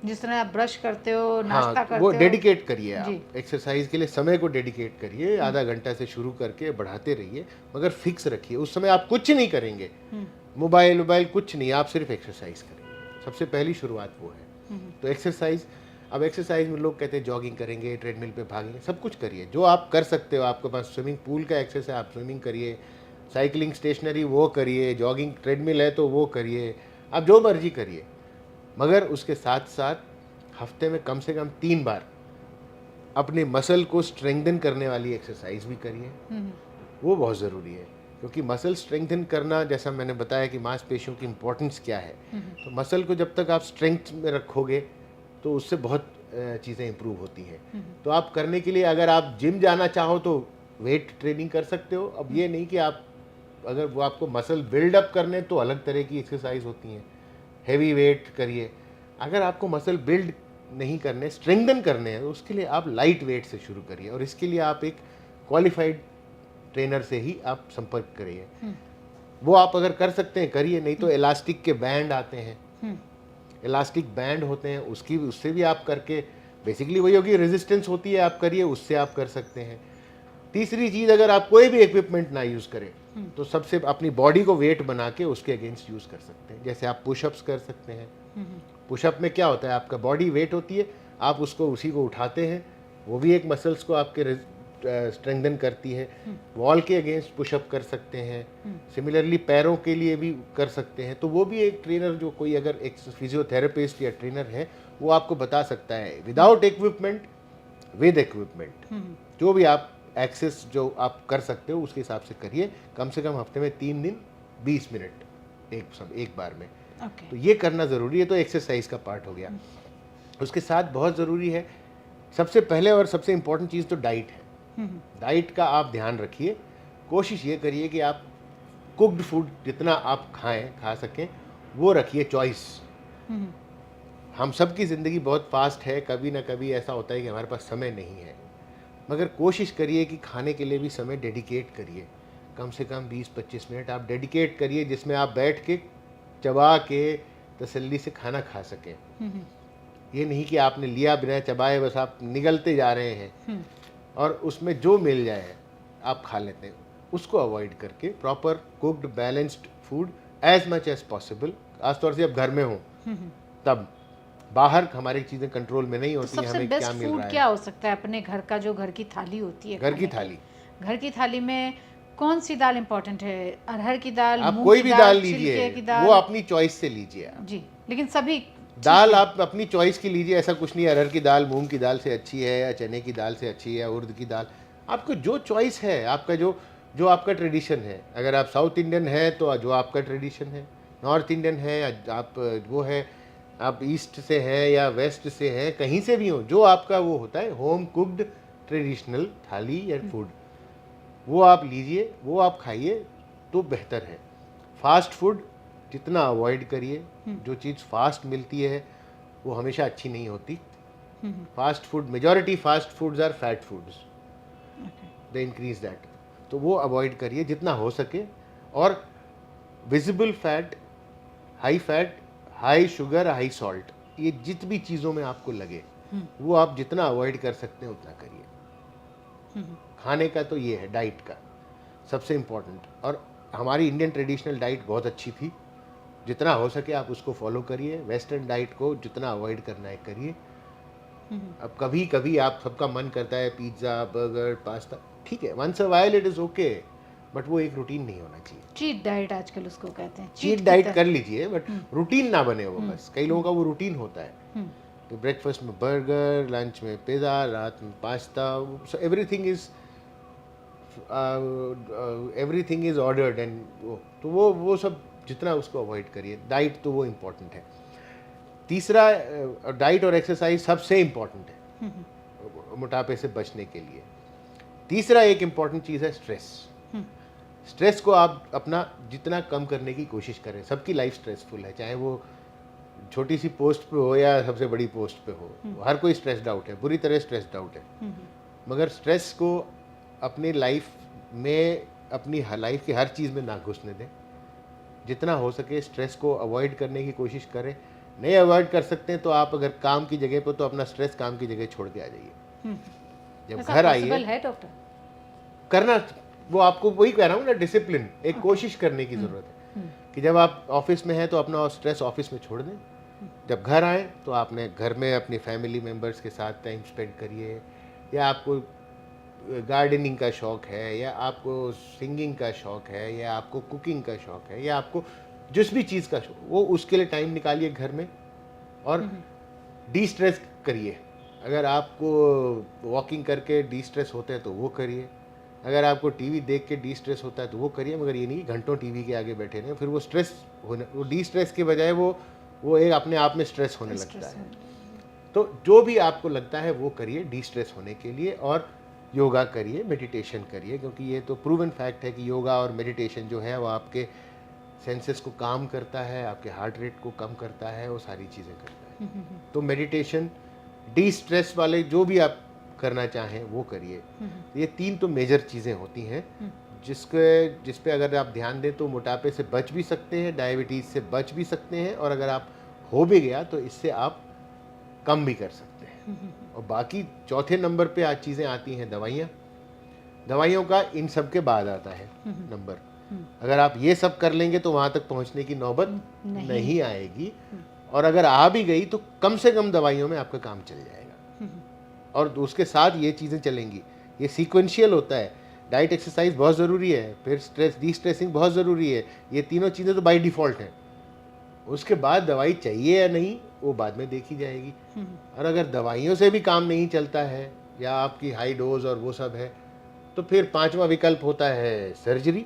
जिस तरह आप ब्रश करते हो, नाश्ता करते वो हो, डेडिकेट करिए आप एक्सरसाइज के लिए समय को डेडिकेट करिए। आधा घंटा से शुरू करके बढ़ाते रहिए, मगर फिक्स रखिए। उस समय आप कुछ नहीं करेंगे, मोबाइल कुछ नहीं, आप सिर्फ एक्सरसाइज करेंगे। सबसे पहली शुरुआत वो है। तो एक्सरसाइज, अब एक्सरसाइज में लोग कहते हैं जॉगिंग करेंगे, ट्रेडमिल पे भागेंगे, सब कुछ करिए जो आप कर सकते हो। आपके पास स्विमिंग पूल का एक्सेस है, आप स्विमिंग करिए, साइकिलिंग स्टेशनरी वो करिए, जॉगिंग ट्रेडमिल है तो वो करिए, आप जो मर्जी करिए। मगर उसके साथ साथ हफ्ते में कम से कम 3 बार अपने मसल को स्ट्रेंथन करने वाली एक्सरसाइज भी करिए। वो बहुत ज़रूरी है, क्योंकि मसल स्ट्रेंथन करना, जैसा मैंने बताया कि मांसपेशियों की इम्पोर्टेंस क्या है, तो मसल को जब तक आप स्ट्रेंथ में रखोगे तो उससे बहुत चीज़ें इंप्रूव होती हैं। तो आप करने के लिए, अगर आप जिम जाना चाहो तो वेट ट्रेनिंग कर सकते हो। अब ये नहीं कि आप, अगर वो आपको मसल बिल्डअप करने तो अलग तरह की एक्सरसाइज होती हैं, हैवी वेट करिए। अगर आपको मसल बिल्ड नहीं करने, स्ट्रेंथन करने हैं, तो उसके लिए आप लाइट वेट से शुरू करिए, और इसके लिए आप एक क्वालिफाइड ट्रेनर से ही आप संपर्क करिए। वो आप अगर कर सकते हैं करिए, नहीं तो इलास्टिक के बैंड आते हैं, इलास्टिक बैंड होते हैं, उससे भी आप करके, बेसिकली वही होगी, रेजिस्टेंस होती है, आप करिए, उससे आप कर सकते हैं। तीसरी चीज़, अगर आप कोई भी इक्विपमेंट ना यूज़ करें तो सबसे अपनी बॉडी को वेट बना के उसके अगेंस्ट यूज़ कर सकते हैं। जैसे आप पुशअप्स कर सकते हैं। पुशअप में क्या होता है, आपका बॉडी वेट होती है, आप उसको उसी को उठाते हैं, वो भी एक मसल्स को आपके स्ट्रेंथन करती है। वॉल के अगेंस्ट पुशअप कर सकते हैं। सिमिलरली पैरों के लिए भी कर सकते हैं। तो वो भी एक ट्रेनर, जो कोई अगर एक फिजियोथेरेपिस्ट या ट्रेनर है, वो आपको बता सकता है, विदाउट इक्विपमेंट, विद इक्विपमेंट, जो भी आप एक्सेस जो आप कर सकते हो उसके हिसाब से करिए। कम से कम हफ्ते में 3 दिन 20 मिनट एक बार में। तो ये करना ज़रूरी है। तो एक्सरसाइज का पार्ट हो गया। उसके साथ बहुत ज़रूरी है, सबसे पहले और सबसे इम्पोर्टेंट चीज़ तो डाइट है। डाइट का आप ध्यान रखिए। कोशिश ये करिए कि आप कुक्ड फूड जितना आप खा सकें वो रखिए चॉइस। हम सब की ज़िंदगी बहुत फास्ट है, कभी ना कभी ऐसा होता है कि हमारे पास समय नहीं है, मगर कोशिश करिए कि खाने के लिए भी समय डेडिकेट करिए। कम से कम 20-25 मिनट आप डेडिकेट करिए, जिसमें आप बैठ के चबा के तसल्ली से खाना खा सकें। ये नहीं कि आपने लिया बिना चबाए बस आप निगलते जा रहे हैं और उसमें जो मिल जाए आप खा लेते हैं। उसको अवॉइड करके proper cooked balanced food as much as possible. खासतौर से अब घर में हो तब, बाहर हमारी चीज़ें कंट्रोल में नहीं होती हैं, हमें क्या मिल रहा है। क्या हो सकता है अपने घर का, जो घर की थाली होती है, घर की थाली में कौन सी दाल इम्पोर्टेंट है? अरहर की दाल, आप कोई भी दाल लीजिए, वो अपनी चॉइस से लीजिए आप। जी, लेकिन सभी दाल आप अपनी चॉइस की लीजिए। ऐसा कुछ नहीं है अरहर की दाल मूंग की दाल से अच्छी है या चने की दाल से अच्छी है या उर्द की दाल। आपको जो चॉइस है, आपका जो आपका ट्रेडिशन है। अगर आप साउथ इंडियन है तो जो आपका ट्रेडिशन है, नॉर्थ इंडियन है या आप वो है, आप ईस्ट से हैं या वेस्ट से हैं, कहीं से भी हो, जो आपका वो होता है होम कुक्ड ट्रेडिशनल थाली या फूड, वो आप लीजिए, वो आप खाइए तो बेहतर है। फास्ट फूड जितना अवॉइड करिए। जो चीज़ फास्ट मिलती है वो हमेशा अच्छी नहीं होती। Fast food, majority fast foods are fat foods, they increase that, तो वो अवॉइड करिए जितना हो सके। और visible fat, high sugar, high salt, ये जितनी चीज़ों में आपको लगे वो आप जितना अवॉइड कर सकते हैं उतना करिए। खाने का तो ये है, डाइट का सबसे इम्पोर्टेंट। और हमारी इंडियन ट्रेडिशनल डाइट बहुत अच्छी थी, जितना हो सके आप उसको फॉलो करिए। वेस्टर्न डाइट को जितना अवॉइड करना है करिए। अब कभी कभी आप सबका मन करता है पिज्ज़ा, बर्गर, पास्ता, ठीक है, once a while it is okay, but वो एक रूटीन नहीं होना चाहिए। चीट डाइट आजकल उसको कहते हैं। चीट डाइट कर लीजिए, बट रूटीन ना बने वो। बस कई लोगों का वो रूटीन होता है, तो ब्रेकफास्ट में बर्गर, लंच में पिज़्ज़ा, रात में pasta, everything is ordered and तो वो सब जितना उसको अवॉइड करिए। डाइट तो वो इम्पोर्टेंट है। तीसरा, डाइट और एक्सरसाइज सबसे इम्पोर्टेंट है मोटापे से बचने के लिए। तीसरा एक इम्पॉर्टेंट चीज़ है स्ट्रेस। स्ट्रेस को आप अपना जितना कम करने की कोशिश करें। सबकी लाइफ स्ट्रेसफुल है, चाहे वो छोटी सी पोस्ट पे हो या सबसे बड़ी पोस्ट पे हो, हर कोई स्ट्रेस्ड आउट है, बुरी तरह स्ट्रेस्ड आउट है। मगर स्ट्रेस को अपनी लाइफ में, अपनी लाइफ की हर चीज़ में ना घुसने दें। जितना हो सके स्ट्रेस को अवॉइड करने की कोशिश करें। नहीं अवॉइड कर सकते हैं तो आप अगर काम की जगह पर, तो अपना स्ट्रेस काम की जगह छोड़ के आ जाइए। जब घर आइए है डॉक्टर करना, वो आपको वही कह रहा हूँ ना, डिसिप्लिन, एक कोशिश करने की ज़रूरत है कि जब आप ऑफिस में हैं तो अपना स्ट्रेस ऑफिस में छोड़ दें। जब घर आए तो आपने घर में अपनी फैमिली मेम्बर्स के साथ टाइम स्पेंड करिए, या आपको गार्डनिंग का शौक़ है, या आपको सिंगिंग का शौक़ है, या आपको कुकिंग का शौक़ है, या आपको जिस भी चीज़ का शौक़, वो उसके लिए टाइम निकालिए घर में और डी स्ट्रेस करिए। अगर आपको वॉकिंग करके डी स्ट्रेस होते हैं तो वो करिए, अगर आपको टीवी देख के डी स्ट्रेस होता है तो वो करिए, मगर ये नहीं घंटों टीवी के आगे बैठे रहें, फिर वो स्ट्रेस होने, वो डी स्ट्रेस के बजाय वो एक अपने आप में स्ट्रेस होने लगता है। तो जो भी आपको लगता है वो करिए डी स्ट्रेस होने के लिए, और योगा करिए, मेडिटेशन करिए, क्योंकि ये तो प्रूवन फैक्ट है कि योगा और मेडिटेशन जो है वो आपके सेंसेस को काम करता है, आपके हार्ट रेट को कम करता है, वो सारी चीज़ें करता है। तो मेडिटेशन, डी स्ट्रेस वाले जो भी आप करना चाहें वो करिए। ये 3 तो मेजर चीज़ें होती हैं जिस पे अगर आप ध्यान दें तो मोटापे से बच भी सकते हैं, डायबिटीज़ से बच भी सकते हैं, और अगर आप हो भी गया तो इससे आप कम भी कर सकते हैं। और बाकी चौथे नंबर पे आज चीज़ें आती हैं दवाइयाँ। दवाइयों का इन सब के बाद आता है नंबर। अगर आप ये सब कर लेंगे तो वहाँ तक पहुँचने की नौबत नहीं आएगी, और अगर आ भी गई तो कम से कम दवाइयों में आपका काम चल जाएगा, और उसके साथ ये चीज़ें चलेंगी। ये सीक्वेंशियल होता है। डाइट, एक्सरसाइज बहुत ज़रूरी है, फिर स्ट्रेस, डी स्ट्रेसिंग बहुत ज़रूरी है। ये तीनों चीज़ें तो बाय डिफ़ॉल्ट हैं। उसके बाद दवाई चाहिए या नहीं वो बाद में देखी जाएगी। और अगर दवाइयों से भी काम नहीं चलता है, या आपकी हाई डोज और वो सब है, तो फिर 5वां विकल्प होता है सर्जरी।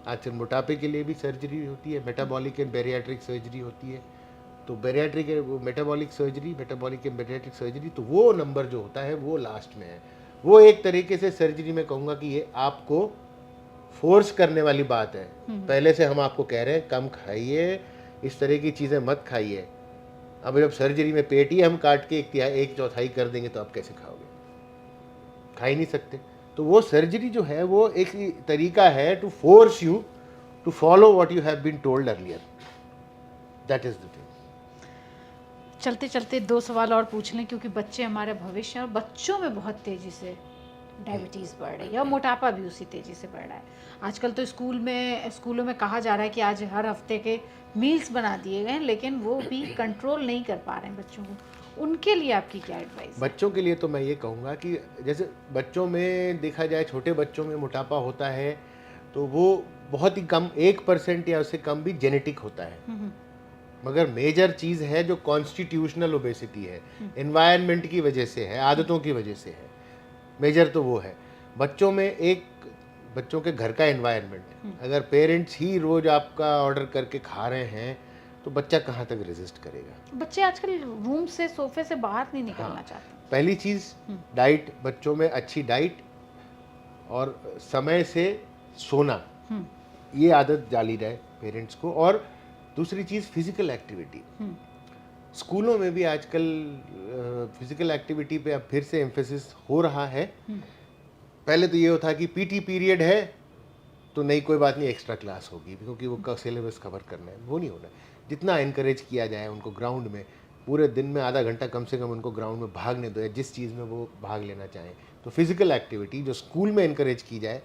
आजकल मोटापे के लिए भी सर्जरी होती है, मेटाबॉलिक एंड बैरियाट्रिक सर्जरी होती है। तो बैरियाट्रिक, वो metabolic surgery, metabolic and bariatric surgery, तो वो नंबर जो होता है वो लास्ट में है। वो एक तरीके से सर्जरी में कहूँगा कि ये आपको फोर्स करने वाली बात है। पहले से हम आपको कह रहे हैं कम खाइए, इस तरह की चीज़ें मत खाइए। अब जब सर्जरी में पेट ही हम काट के 1/4 कर देंगे तो आप कैसे खाओगे? खा ही नहीं सकते। तो वो सर्जरी जो है वो एक तरीका है to force you to follow what you have been told earlier. That is the thing. चलते चलते 2 सवाल और पूछ लें, क्योंकि बच्चे हमारे भविष्य हैं और बच्चों में बहुत तेज़ी से डायबिटीज़ बढ़ रही है और मोटापा भी उसी तेज़ी से बढ़ रहा है। आजकल तो स्कूलों में कहा जा रहा है कि आज हर हफ्ते के मील्स बना दिए गए हैं, लेकिन वो भी कंट्रोल नहीं कर पा रहे हैं बच्चों को। उनके लिए आपकी क्या एडवाइस है? बच्चों के लिए तो मैं ये कहूँगा कि जैसे बच्चों में देखा जाए, छोटे बच्चों में मोटापा होता है तो वो बहुत ही कम, 1% या उससे कम भी जेनेटिक होता है। मगर मेजर चीज़ है जो कॉन्स्टिट्यूशनल ओबेसिटी है, एनवायरनमेंट की वजह से है, आदतों की वजह से है। मेजर तो वो है। बच्चों में बच्चों के घर का एनवायरनमेंट, अगर पेरेंट्स ही रोज़ आपका ऑर्डर करके खा रहे हैं तो बच्चा कहाँ तक रेजिस्ट करेगा? बच्चे आजकल रूम से, सोफे से बाहर नहीं निकलना चाहते। पहली चीज़ डाइट, बच्चों में अच्छी डाइट और समय से सोना, ये आदत डाली जाए पेरेंट्स को। और दूसरी चीज़ फिज़िकल एक्टिविटी। स्कूलों में भी आजकल फिज़िकल एक्टिविटी पे अब फिर से एम्फेसिस हो रहा है। पहले तो ये होता कि पीटी पीरियड है तो नहीं, कोई बात नहीं, एक्स्ट्रा क्लास होगी क्योंकि वो सिलेबस कवर करना है। वो नहीं होना। जितना इनकरेज किया जाए उनको ग्राउंड में, पूरे दिन में आधा घंटा कम से कम उनको ग्राउंड में भागने दो, या जिस चीज़ में वो भाग लेना चाहें। तो फिज़िकल एक्टिविटी जो स्कूल में इनकरेज की जाए,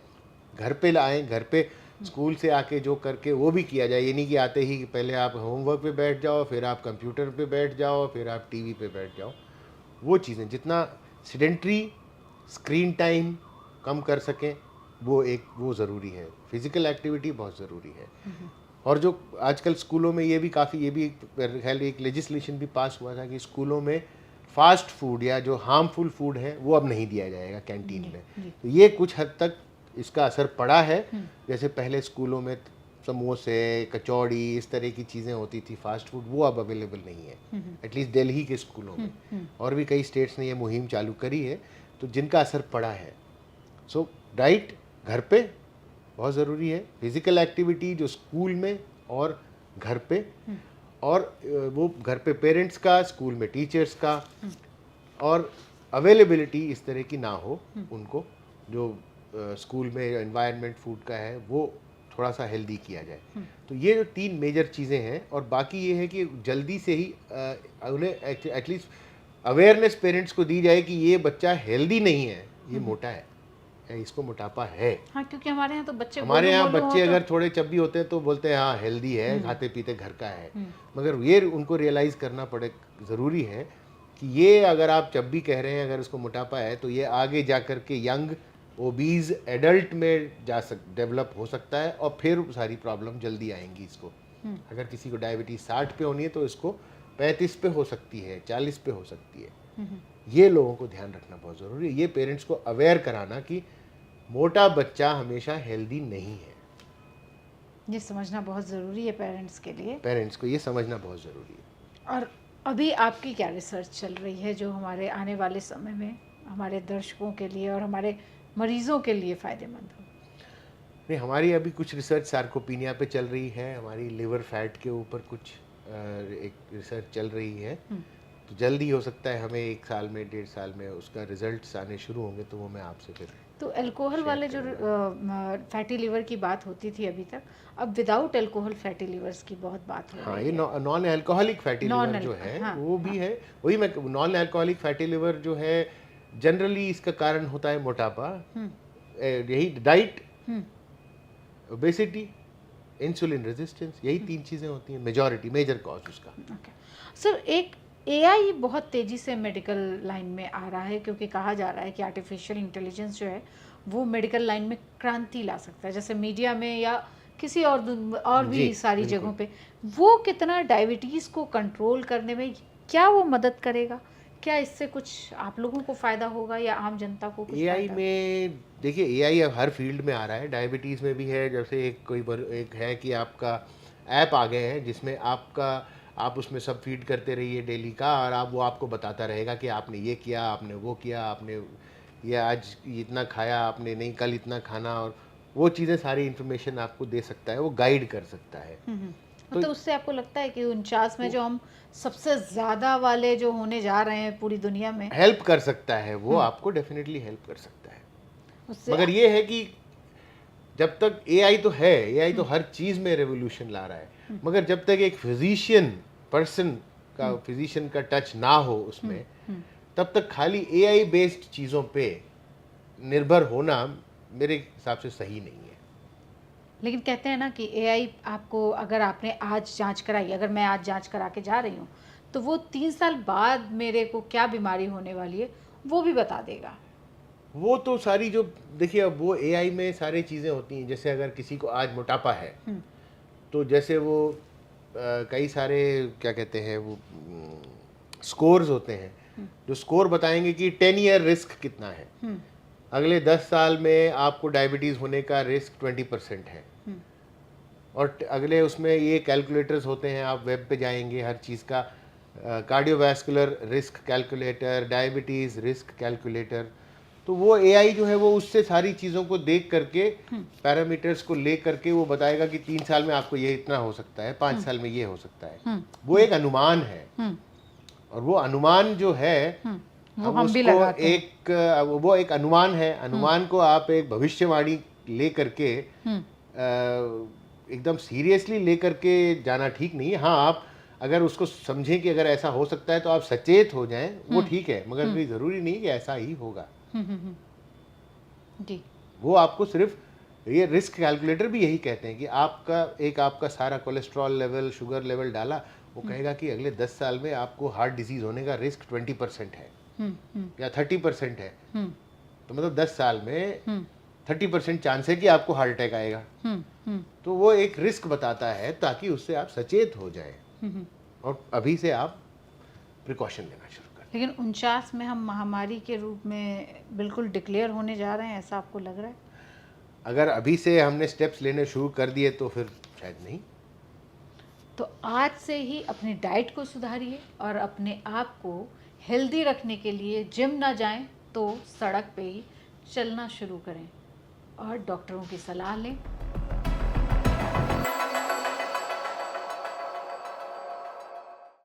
घर पे लाएँ, घर पे स्कूल से आके जो करके वो भी किया जाए। ये नहीं कि आते ही पहले आप होमवर्क पे बैठ जाओ, फिर आप कंप्यूटर पे बैठ जाओ, फिर आप टीवी पे बैठ जाओ। वो चीज़ें जितना सेडेंट्री स्क्रीन टाइम कम कर सकें वो ज़रूरी है। फिज़िकल एक्टिविटी बहुत ज़रूरी है। और जो आजकल स्कूलों में ये भी ख्याल एक लेजिस्लेशन भी पास हुआ था कि स्कूलों में फास्ट फूड या जो हार्मफुल फूड है वो अब नहीं दिया जाएगा कैंटीन में। तो ये कुछ हद तक इसका असर पड़ा है। जैसे पहले स्कूलों में समोसे, कचौड़ी, इस तरह की चीज़ें होती थी फास्ट फूड, वो अब अवेलेबल नहीं है, एटलीस्ट दिल्ली के स्कूलों में। और भी कई स्टेट्स ने ये मुहिम चालू करी है, तो जिनका असर पड़ा है। सो डाइट घर पे बहुत ज़रूरी है। फिज़िकल एक्टिविटी जो स्कूल में और घर पे, और वो घर पे पेरेंट्स का, स्कूल में टीचर्स का, और अवेलेबिलिटी इस तरह की ना हो उनको, जो स्कूल में एनवायरनमेंट फूड का है वो थोड़ा सा हेल्दी किया जाए। तो ये जो 3 मेजर चीज़ें हैं, और बाकी ये है कि जल्दी से ही उन्हें एटलीस्ट अवेयरनेस पेरेंट्स को दी जाए कि ये बच्चा हेल्दी नहीं है, ये मोटा है, इसको मोटापा है। हाँ, क्योंकि हमारे यहाँ तो बच्चे हमारे यहाँ गोलू-मोलू बच्चे हों अगर थोड़े चब्बी होते हैं तो बोलते हैं हाँ हेल्दी है, खाते पीते घर का है। मगर ये उनको रियलाइज़ करना पड़े, ज़रूरी है कि ये अगर आप चब्बी कह रहे हैं, अगर उसको मोटापा है, तो ये आगे जा कर के यंग ओबीज एडल्ट में डेवलप हो सकता है, और फिर सारी प्रॉब्लम जल्दी आएंगी इसको। अगर किसी को डायबिटीज़ 60 पे होनी है तो इसको 35 पे हो सकती है, 40 पे हो सकती है। ये लोगों को ध्यान रखना बहुत ज़रूरी है, ये पेरेंट्स को अवेयर कराना कि मोटा बच्चा हमेशा हेल्दी नहीं है। ये समझना बहुत ज़रूरी है पेरेंट्स के लिए। पेरेंट्स को ये समझना बहुत ज़रूरी है। और अभी आपकी क्या रिसर्च चल रही है जो हमारे आने वाले समय में हमारे दर्शकों के लिए और हमारे मरीजों के लिए फ़ायदेमंद हो? नहीं, हमारी अभी कुछ रिसर्च सार्कोपीनिया पे चल रही है, हमारी लिवर फैट के ऊपर कुछ एक रिसर्च चल रही है। तो जल्दी हो सकता है हमें 1 साल में, 1.5 साल में उसका रिजल्ट्स आने शुरू होंगे, तो वो मैं आपसे फिर। तो अल्कोहल वाले जो फैटी लिवर की बात होती थी अभी तक, अब विदाउट अल्कोहल फैटी लिवर्स की बहुत बात हो हाँ, रही ये है। नॉन अल्कोहलिक फैटी लिवर जो है हाँ, वो भी है। वही मैं, नॉन अल्कोहलिक फैटी लिवर जो है जनरली इसका कारण होता है मोटापा, यही डाइट, ओबेसिटी, इंसुलिन रेजिस्टेंस, यही 3 चीज़ें होती हैं मेजर कॉज उसका। ओके सर, एक एआई बहुत तेज़ी से मेडिकल लाइन में आ रहा है, क्योंकि कहा जा रहा है कि आर्टिफिशियल इंटेलिजेंस जो है वो मेडिकल लाइन में क्रांति ला सकता है, जैसे मीडिया में या किसी और भी सारी जगहों पे। वो कितना डायबिटीज़ को कंट्रोल करने में, क्या वो मदद करेगा? क्या इससे कुछ आप लोगों को फ़ायदा होगा या आम जनता को कुछ एआई फ़ायदा? में देखिए, एआई अब हर फील्ड में आ रहा है, डायबिटीज़ में भी है। जैसे एक है कि आपका ऐप आ गए हैं जिसमें आप उसमें सब फीड करते रहिए डेली का, और वो आपको बताता रहेगा कि आपने ये किया, आपने वो किया, आपने ये आज इतना खाया, आपने नहीं कल इतना खाना, और वो चीज़ें सारी इन्फॉर्मेशन आपको दे सकता है, वो गाइड कर सकता है। तो उससे आपको लगता है कि 49 में जो हम सबसे ज़्यादा वाले जो होने जा रहे हैं पूरी दुनिया में, हेल्प कर सकता है वो, आपको डेफिनेटली हेल्प कर सकता है। उससे मगर ये है कि जब तक एआई तो है, एआई तो हर चीज़ में रेवोल्यूशन ला रहा है, मगर जब तक एक फिजिशियन का टच ना हो उसमें, तब तक खाली एआई बेस्ड चीज़ों पे निर्भर होना मेरे हिसाब से सही नहीं है। लेकिन कहते हैं ना कि एआई आपको, अगर आपने आज जांच कराई, अगर मैं आज जांच करा के जा रही हूँ, तो वो 3 साल बाद मेरे को क्या बीमारी होने वाली है वो भी बता देगा। वो तो सारी जो, देखिए अब वो एआई में सारी चीज़ें होती हैं। जैसे अगर किसी को आज मोटापा है, तो जैसे वो कई सारे क्या कहते हैं वो स्कोर्स होते हैं, जो स्कोर बताएंगे कि 10 ईयर रिस्क कितना है, अगले 10 साल में आपको डायबिटीज़ होने का रिस्क 20% है। और अगले उसमें ये कैलकुलेटर्स होते हैं, आप वेब पे जाएंगे, हर चीज़ का cardiovascular risk calculator, diabetes risk calculator. तो वो एआई जो है वो उससे सारी चीज़ों को देख करके, पैरामीटर्स को ले करके वो बताएगा कि 3 साल में आपको ये इतना हो सकता है, 5 साल में ये हो सकता है। वो एक अनुमान है, और वो अनुमान जो है हम उसको वो एक अनुमान है। अनुमान को आप एक भविष्यवाणी ले करके एकदम सीरियसली ले करके जाना ठीक नहीं है। हाँ, आप अगर उसको समझें कि अगर ऐसा हो सकता है तो आप सचेत हो जाएं, वो ठीक है, मगर कोई ज़रूरी नहीं कि ऐसा ही होगा। जी। वो आपको सिर्फ, ये रिस्क कैलकुलेटर भी यही कहते हैं कि आपका सारा कोलेस्ट्रॉल लेवल, शुगर लेवल डाला, वो कहेगा कि अगले 10 साल में आपको हार्ट डिजीज होने का रिस्क 20% है या 30% है। तो मतलब 10 साल में 30% चांस है कि आपको हार्ट अटैक आएगा। तो वो एक रिस्क बताता है ताकि उससे आप सचेत हो जाएं, और अभी से आप प्रिकॉशन लेना शुरू करें। लेकिन 49 में हम महामारी के रूप में बिल्कुल डिक्लेयर होने जा रहे हैं, ऐसा आपको लग रहा है? अगर अभी से हमने स्टेप्स लेने शुरू कर दिए तो फिर शायद नहीं। तो आज से ही अपनी डाइट को सुधारिए, और अपने आप को हेल्दी रखने के लिए जिम ना जाएं तो सड़क पे ही चलना शुरू करें। और डॉक्टरों की सलाह लें।